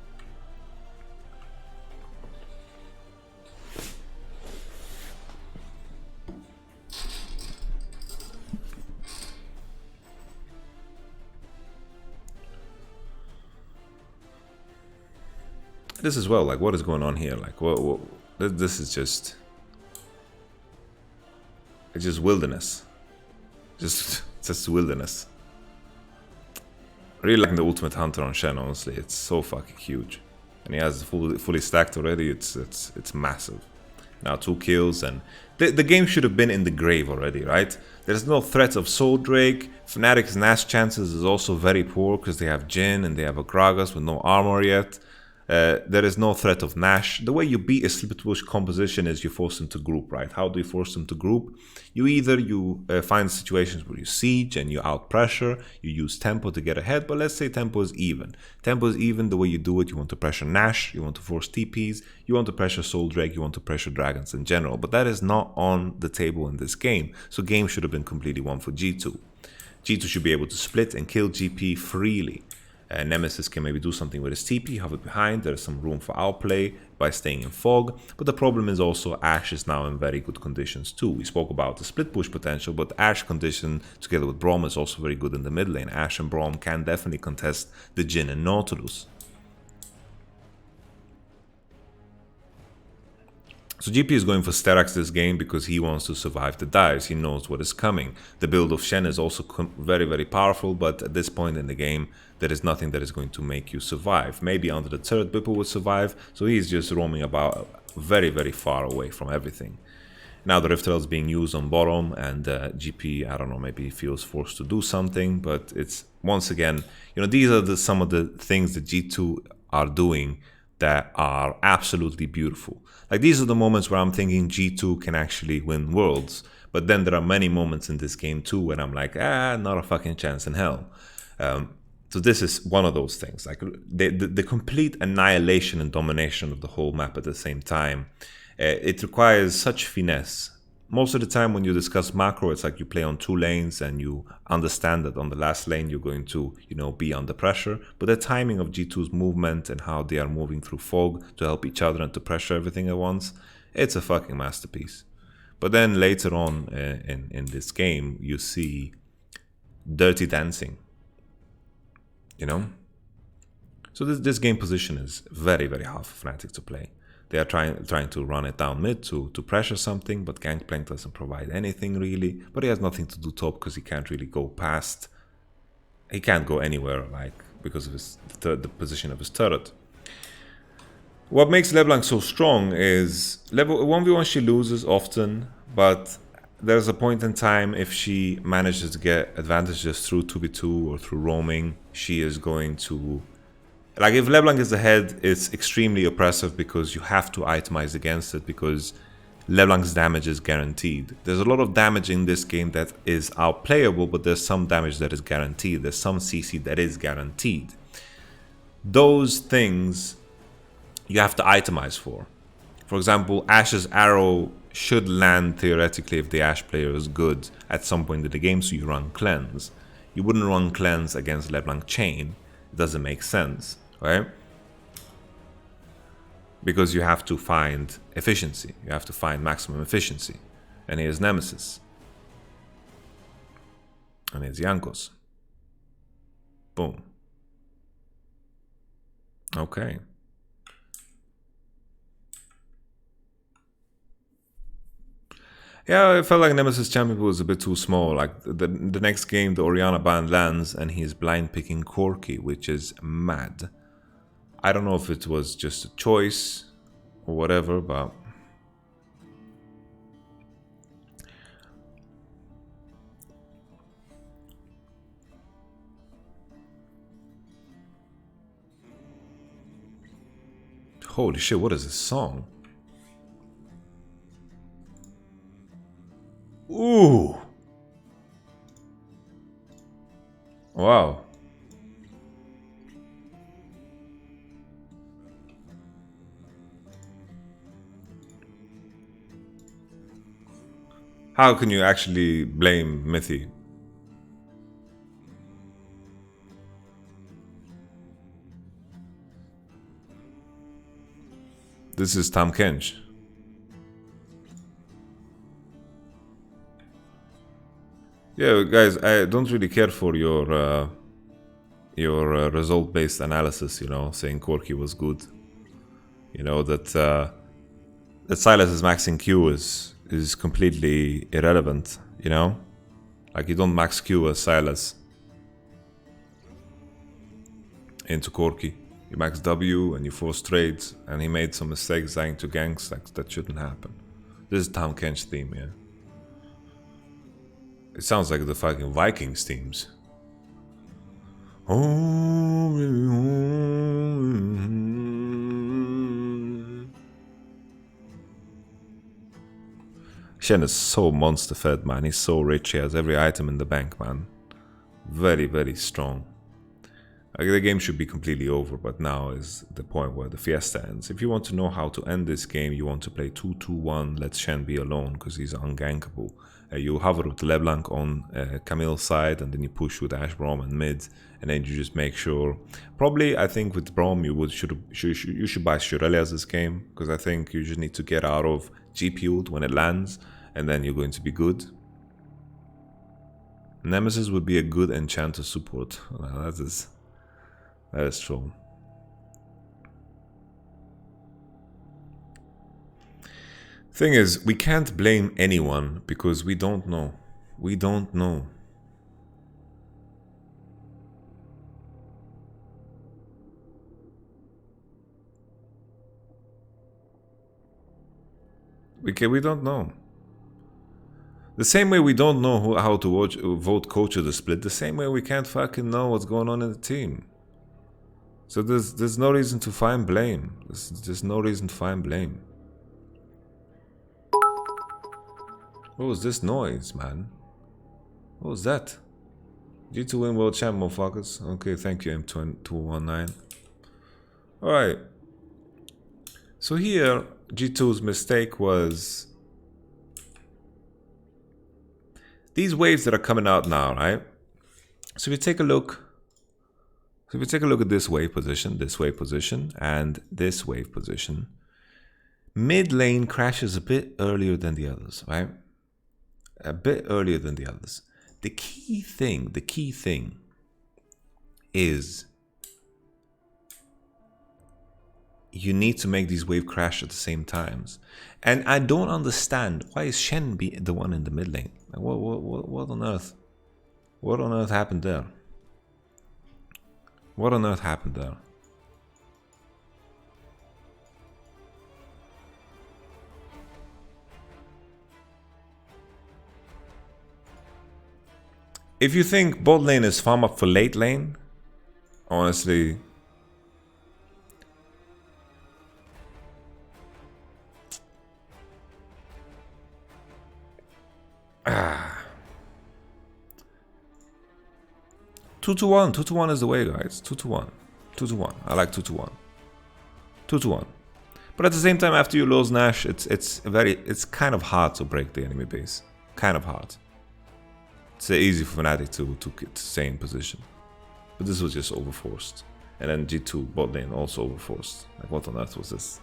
S1: This as well, like what is going on here? Like what this is just, it's just wilderness. Just wilderness. I really like the Ultimate Hunter on Shen, honestly. It's so fucking huge. And he has fully stacked already. It's massive. Now 2 kills, and the game should have been in the grave already, right? There's no threat of Soul Drake. Fnatic's Nash chances is also very poor because they have Jhin and they have a Gragas with no armor yet. There is no threat of Nash. The way you beat a Slippery Bush composition is you force them to group, right? How do you force them to group? You find situations where you siege and you out pressure, you use tempo to get ahead, but let's say tempo is even. Tempo is even, the way you do it, you want to pressure Nash, you want to force TPs, you want to pressure Soul Drake, you want to pressure dragons in general, but that is not on the table in this game. So game should have been completely won for G2. G2 should be able to split and kill GP freely. Nemesis can maybe do something with his TP, have it behind. There's some room for outplay by staying in fog. But the problem is also Ashe is now in very good conditions too. We spoke about the split push potential, but Ashe condition together with Braum is also very good in the mid lane. Ashe and Braum can definitely contest the Jhin and Nautilus. So GP is going for Sterak's this game because he wants to survive the dives. He knows what is coming. The build of Shen is also very, very powerful, but at this point in the game, there is nothing that is going to make you survive. Maybe under the turret, Bipper would survive, so he's just roaming about very, very far away from everything. Now the Rift Herald is being used on bottom, and GP, I don't know, maybe he feels forced to do something, but it's, once again, you know, these are some of the things that G2 are doing that are absolutely beautiful. Like, these are the moments where I'm thinking G2 can actually win worlds, but then there are many moments in this game too when I'm like, not a fucking chance in hell. So this is one of those things, like the complete annihilation and domination of the whole map at the same time. It requires such finesse. Most of the time when you discuss macro, it's like you play on 2 lanes and you understand that on the last lane you're going to, you know, be under pressure. But the timing of G2's movement and how they are moving through fog to help each other and to pressure everything at once, it's a fucking masterpiece. But then later on in this game, you see dirty dancing, you know? So this game position is very, very hard for Fnatic to play. They are trying to run it down mid to pressure something, but Gangplank doesn't provide anything really. But he has nothing to do top because he can't really go past. He can't go anywhere, like, because of the position of his turret. What makes Leblanc so strong is 1v1 she loses often, but there's a point in time if she manages to get advantages through 2v2 or through roaming, she is going to... Like, if Leblanc is ahead, it's extremely oppressive because you have to itemize against it because Leblanc's damage is guaranteed. There's a lot of damage in this game that is outplayable, but there's some damage that is guaranteed. There's some CC that is guaranteed. Those things you have to itemize for. For example, Ashe's arrow should land theoretically if the Ashe player is good at some point in the game, so you run cleanse. You wouldn't run cleanse against Leblanc chain. It doesn't make sense. Right? Because you have to find efficiency. You have to find maximum efficiency. And here's Nemesis. And here's Jankos. Boom. Okay. Yeah, I felt like Nemesis champion was a bit too small. Like, the next game, the Orianna ban lands, and he's blind picking Corki, which is mad. I don't know if it was just a choice or whatever, but... Holy shit, what is this song? Ooh! Wow. How can you actually blame Mithy? This is Tam Kench. Yeah, guys, I don't really care for your result-based analysis, you know, saying Corki was good. You know, that Silas is maxing Q is completely irrelevant, you know? Like, you don't max Q as Silas into Corki. You max W and you force trades, and he made some mistakes dying to ganks. Like, that shouldn't happen. This is Tam Kench theme, yeah. It sounds like the fucking Vikings themes. Shen is so monster fed, man. He's so rich. He has every item in the bank, man. Very, very strong. Like, the game should be completely over, but now is the point where the fiesta ends. If you want to know how to end this game, you want to play 2-2-1, let Shen be alone, because he's ungankable. You hover with Leblanc on Camille's side, and then you push with Ash Braum and mid, and then you just make sure. Probably, I think with Braum, you should buy Shurelias this game, because I think you just need to get out of GPU'd when it lands, and then you're going to be good. Nemesis would be a good enchanter support. That is true. Thing is, we can't blame anyone because we don't know. We don't know. We don't know. The same way we don't know how to vote coach of the split, the same way we can't fucking know what's going on in the team. So there's no reason to find blame. There's no reason to find blame. What was this noise, man? What was that? G2 win world champ, motherfuckers. Okay, thank you, M219. Alright. So here, G2's mistake was these waves that are coming out now, right? So if you take a look, at this wave position, and this wave position, mid lane crashes a bit earlier than the others, right? A bit earlier than the others. The key thing is you need to make these waves crash at the same times. And I don't understand, why is Shen be the one in the mid lane? Like, what on earth? What on earth happened there? What on earth happened there? If you think bot lane is farm up for late lane, honestly, two to one is the way, guys. 2-1. I like 2-1. 2-1. But at the same time, after you lose Nash, it's kind of hard to break the enemy base. Kind of hard. It's easy for Fnatic to stay in position. But this was just overforced. And then G2 bot lane also overforced. Like, what on earth was this?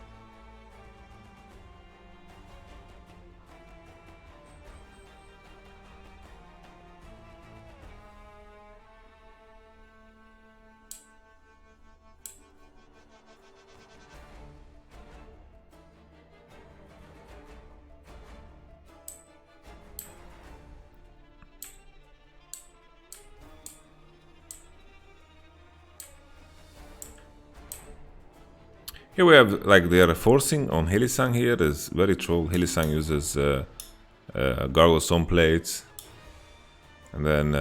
S1: Here we have, like, they are forcing on Hylissang here. Is very troll. Hylissang uses Gargoyle Stone Plates. And then,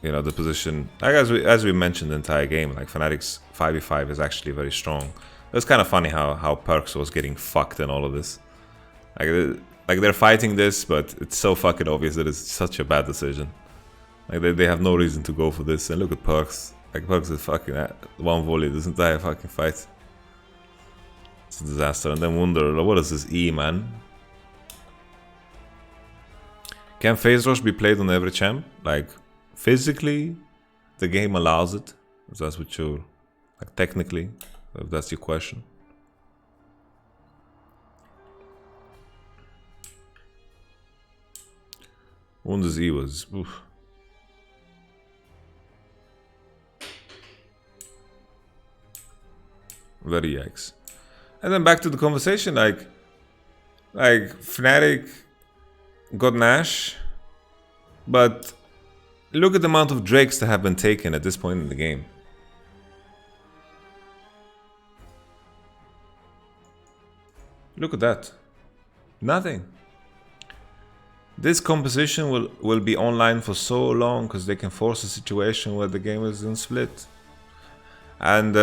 S1: you know, the position, like as we mentioned the entire game, like Fnatic's 5v5 is actually very strong. It's kind of funny how Perks was getting fucked in all of this. Like they're fighting this, but it's so fucking obvious that it's such a bad decision. Like they have no reason to go for this. And look at Perks. Like, Perks is fucking one volley this entire fucking fight. It's a disaster. And then wonder, what is this E, man? Can phase rush be played on every champ? Like, physically, the game allows it. If that's what you're, like, technically, if that's your question. Wunder's E was, oof. Very yikes. And then back to the conversation, like Fnatic got Nash, but look at the amount of Drakes that have been taken at this point in the game. Look at that. Nothing. This composition will be online for so long because they can force a situation where the game is in split. And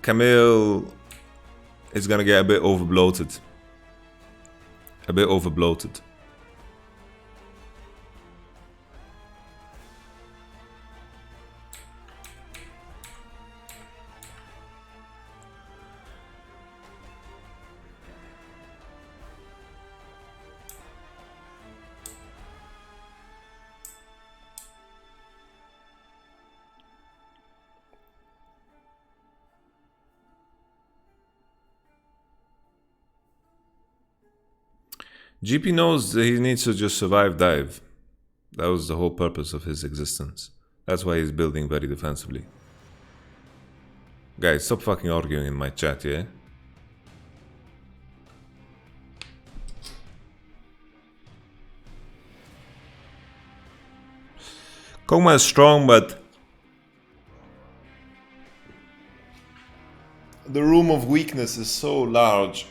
S1: Camille is gonna get a bit overbloated. A bit overbloated. GP knows that he needs to just survive dive. That was the whole purpose of his existence. That's why he's building very defensively. Guys, stop fucking arguing in my chat, yeah? Kog'Maw is strong, but the room of weakness is so large.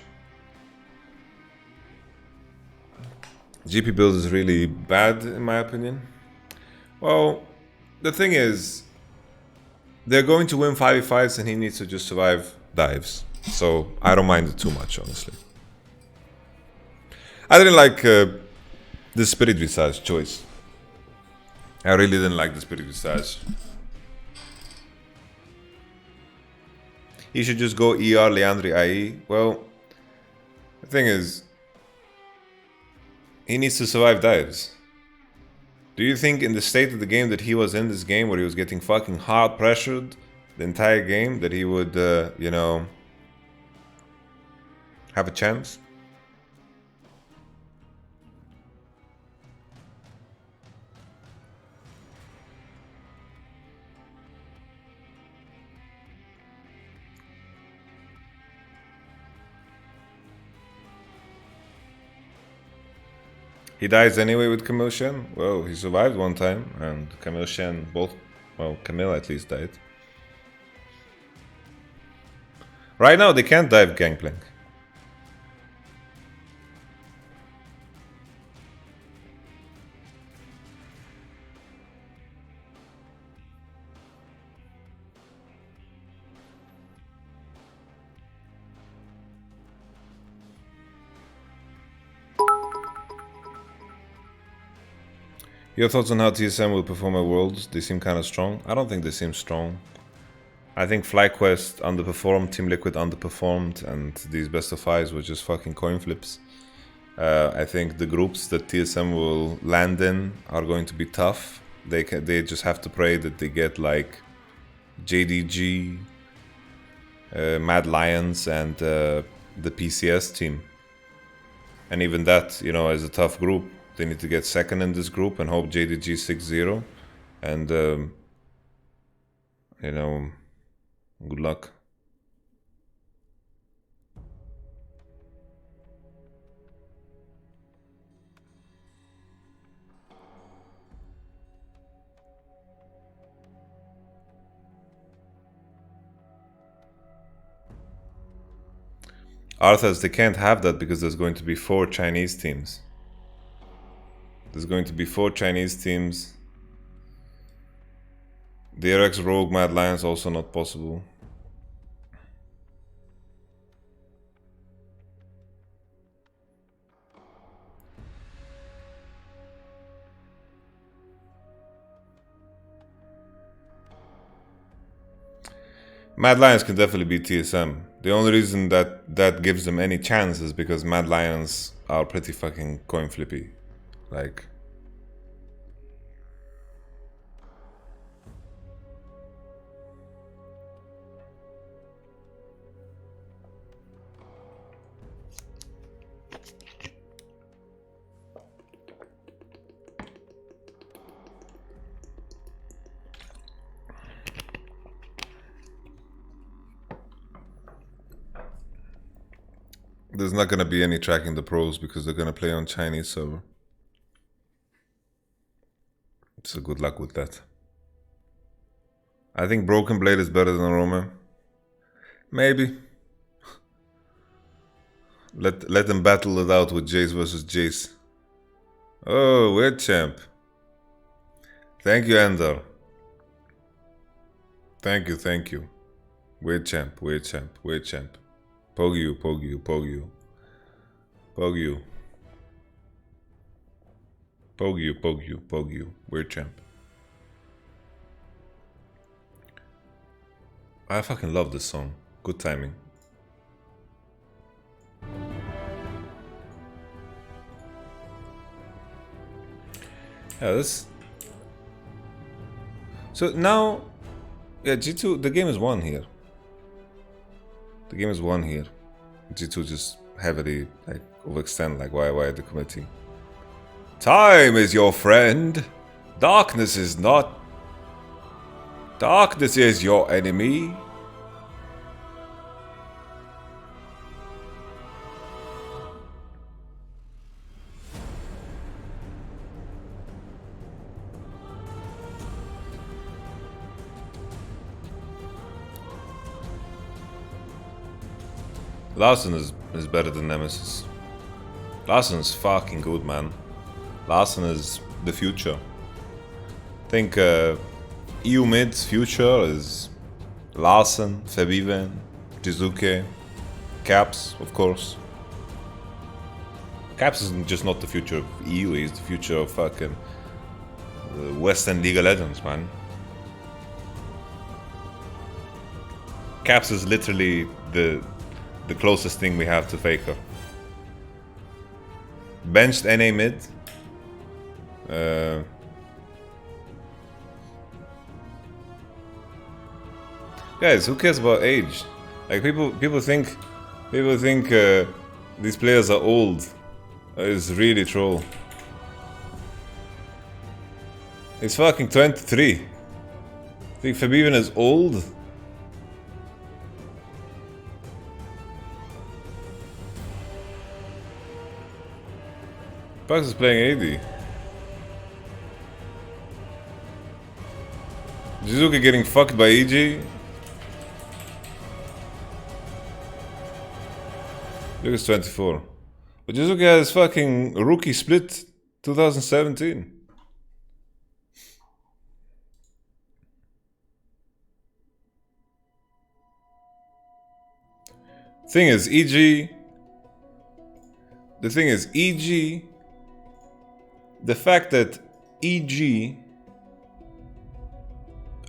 S1: GP build is really bad, in my opinion. Well, the thing is, they're going to win 5v5s and he needs to just survive dives. So I don't mind it too much, honestly. I didn't like the Spirit Visage choice. I really didn't like the Spirit Visage. He should just go ER Leandri IE. Well, the thing is, he needs to survive dives. Do you think in the state of the game that he was in this game, where he was getting fucking hard pressured the entire game, that he would, you know, have a chance? He dies anyway with Camille Shen? Well, he survived one time, and Camille Shen both... Well, Camille at least died. Right now, they can't dive Gangplank. Your thoughts on how TSM will perform at Worlds? They seem kind of strong. I don't think they seem strong. I think FlyQuest underperformed, Team Liquid underperformed, and these best of fives were just fucking coin flips. I think the groups that TSM will land in are going to be tough. They just have to pray that they get like JDG, Mad Lions, and the PCS team. And even that, you know, is a tough group. They need to get second in this group and hope JDG 6-0. And, you know, good luck. Arthas, they can't have that because there's going to be 4 Chinese teams. There's going to be 4 Chinese teams. The RX Rogue Mad Lions also not possible. Mad Lions can definitely beat TSM. The only reason that gives them any chance is because Mad Lions are pretty fucking coin flippy. Like... There's not gonna be any tracking the pros because they're gonna play on Chinese server. So good luck with that. I think Broken Blade is better than Roma. Maybe. Let them battle it out with Jace versus Jace. Oh, weird champ. Thank you, Ender. Thank you. Weird champ. Pogue you. Weird champ. I fucking love this song. Good timing. Yeah, this... So now... Yeah, G2, the game is won here. G2 just heavily like overextend. Like why the committee? Time is your friend. Darkness is not. Darkness is your enemy. Larson is better than Nemesis. Larson is fucking good, man. Larson is the future. I think EU mid's future is Larson, Febiven, Jizuke, Caps, of course. Caps is just not the future of EU, he's the future of fucking Western League of Legends, man. Caps is literally the closest thing we have to Faker. Benched NA mid. Guys, who cares about age? Like people think these players are old. It's really troll. He's fucking 23. Think Fabian is old? Bugs is playing AD. Jizuke getting fucked by EG. Look, it's 24. But Jizuke has fucking rookie split 2017. Thing is, EG. The thing is, EG. The fact that EG.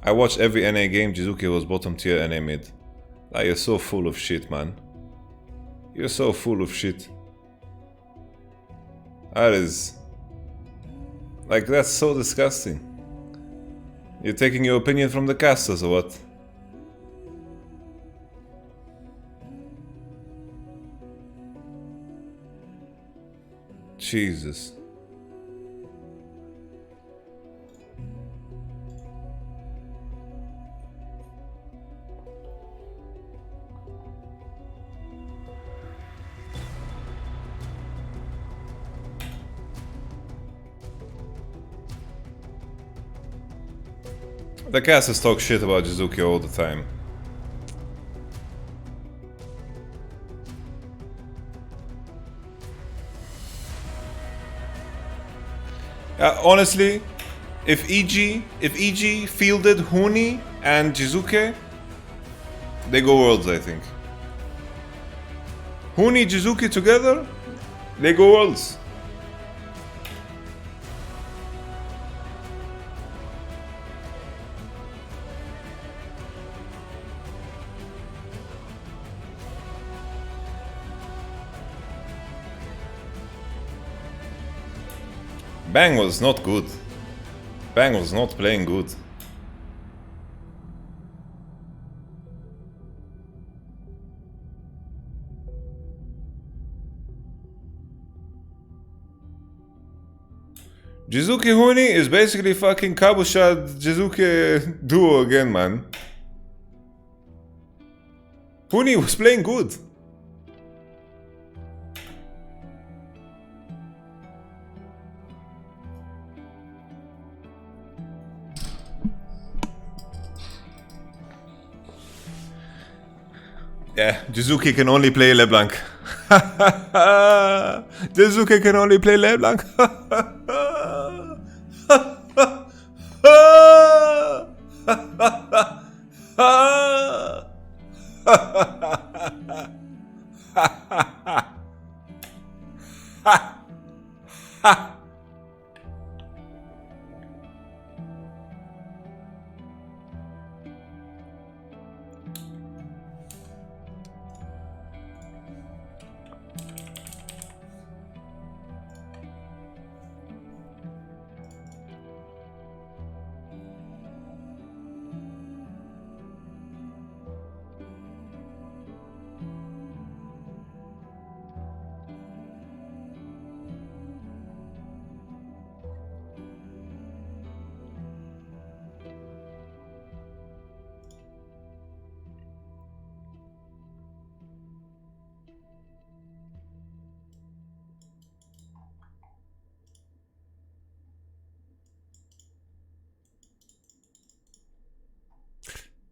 S1: I watched every NA game. Jizuke was bottom tier NA mid. Like, you're so full of shit, man. You're so full of shit. That is... Like, that's so disgusting. You're taking your opinion from the casters or what? Jesus. The casters talk shit about Jizuke all the time. Honestly, if EG fielded Huni and Jizuke, they go worlds, I think. Huni, Jizuke together, they go worlds. Bang was not good. Bang was not playing good. Jizuke Huni is basically fucking Kabushad Jizuke duo again, man. Huni was playing good. Yeah, Jizuke can only play Leblanc. Jizuke can only play Leblanc.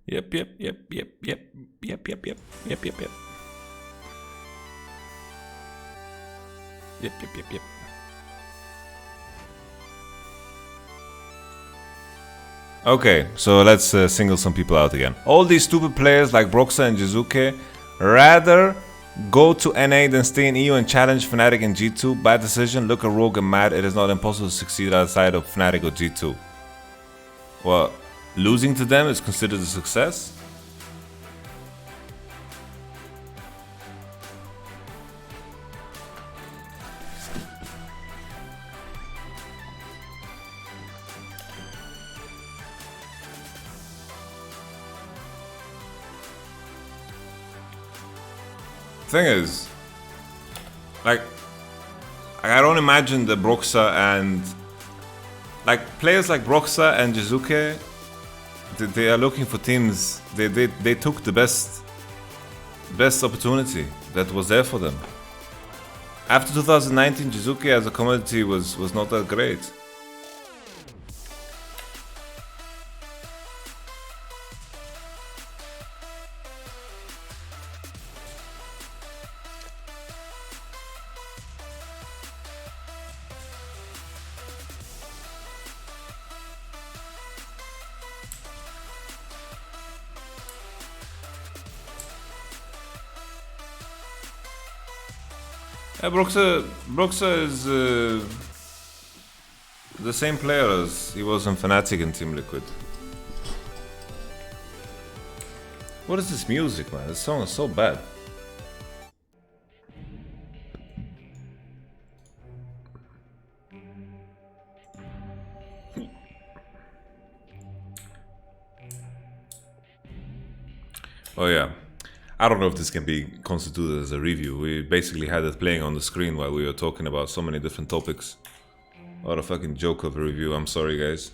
S1: Yep. Okay, so let's single some people out again. All these stupid players like Broxa and Jizuke rather go to NA than stay in EU and challenge Fnatic and G2. Bad decision. Look at Rogue and Mad. It is not impossible to succeed outside of Fnatic or G2. Well, losing to them is considered a success? Thing is, like, I don't imagine the Broxa and like players like Broxa and Jizuke. They are looking for teams. They took the best opportunity that was there for them. After 2019, Jizuke as a commodity was not that great. Broxa is the same player as he was in Fnatic and Team Liquid. What is this music, man? This song is so bad. Oh yeah. I don't know if this can be constituted as a review. We basically had it playing on the screen while we were talking about so many different topics. What a fucking joke of a review. I'm sorry, guys.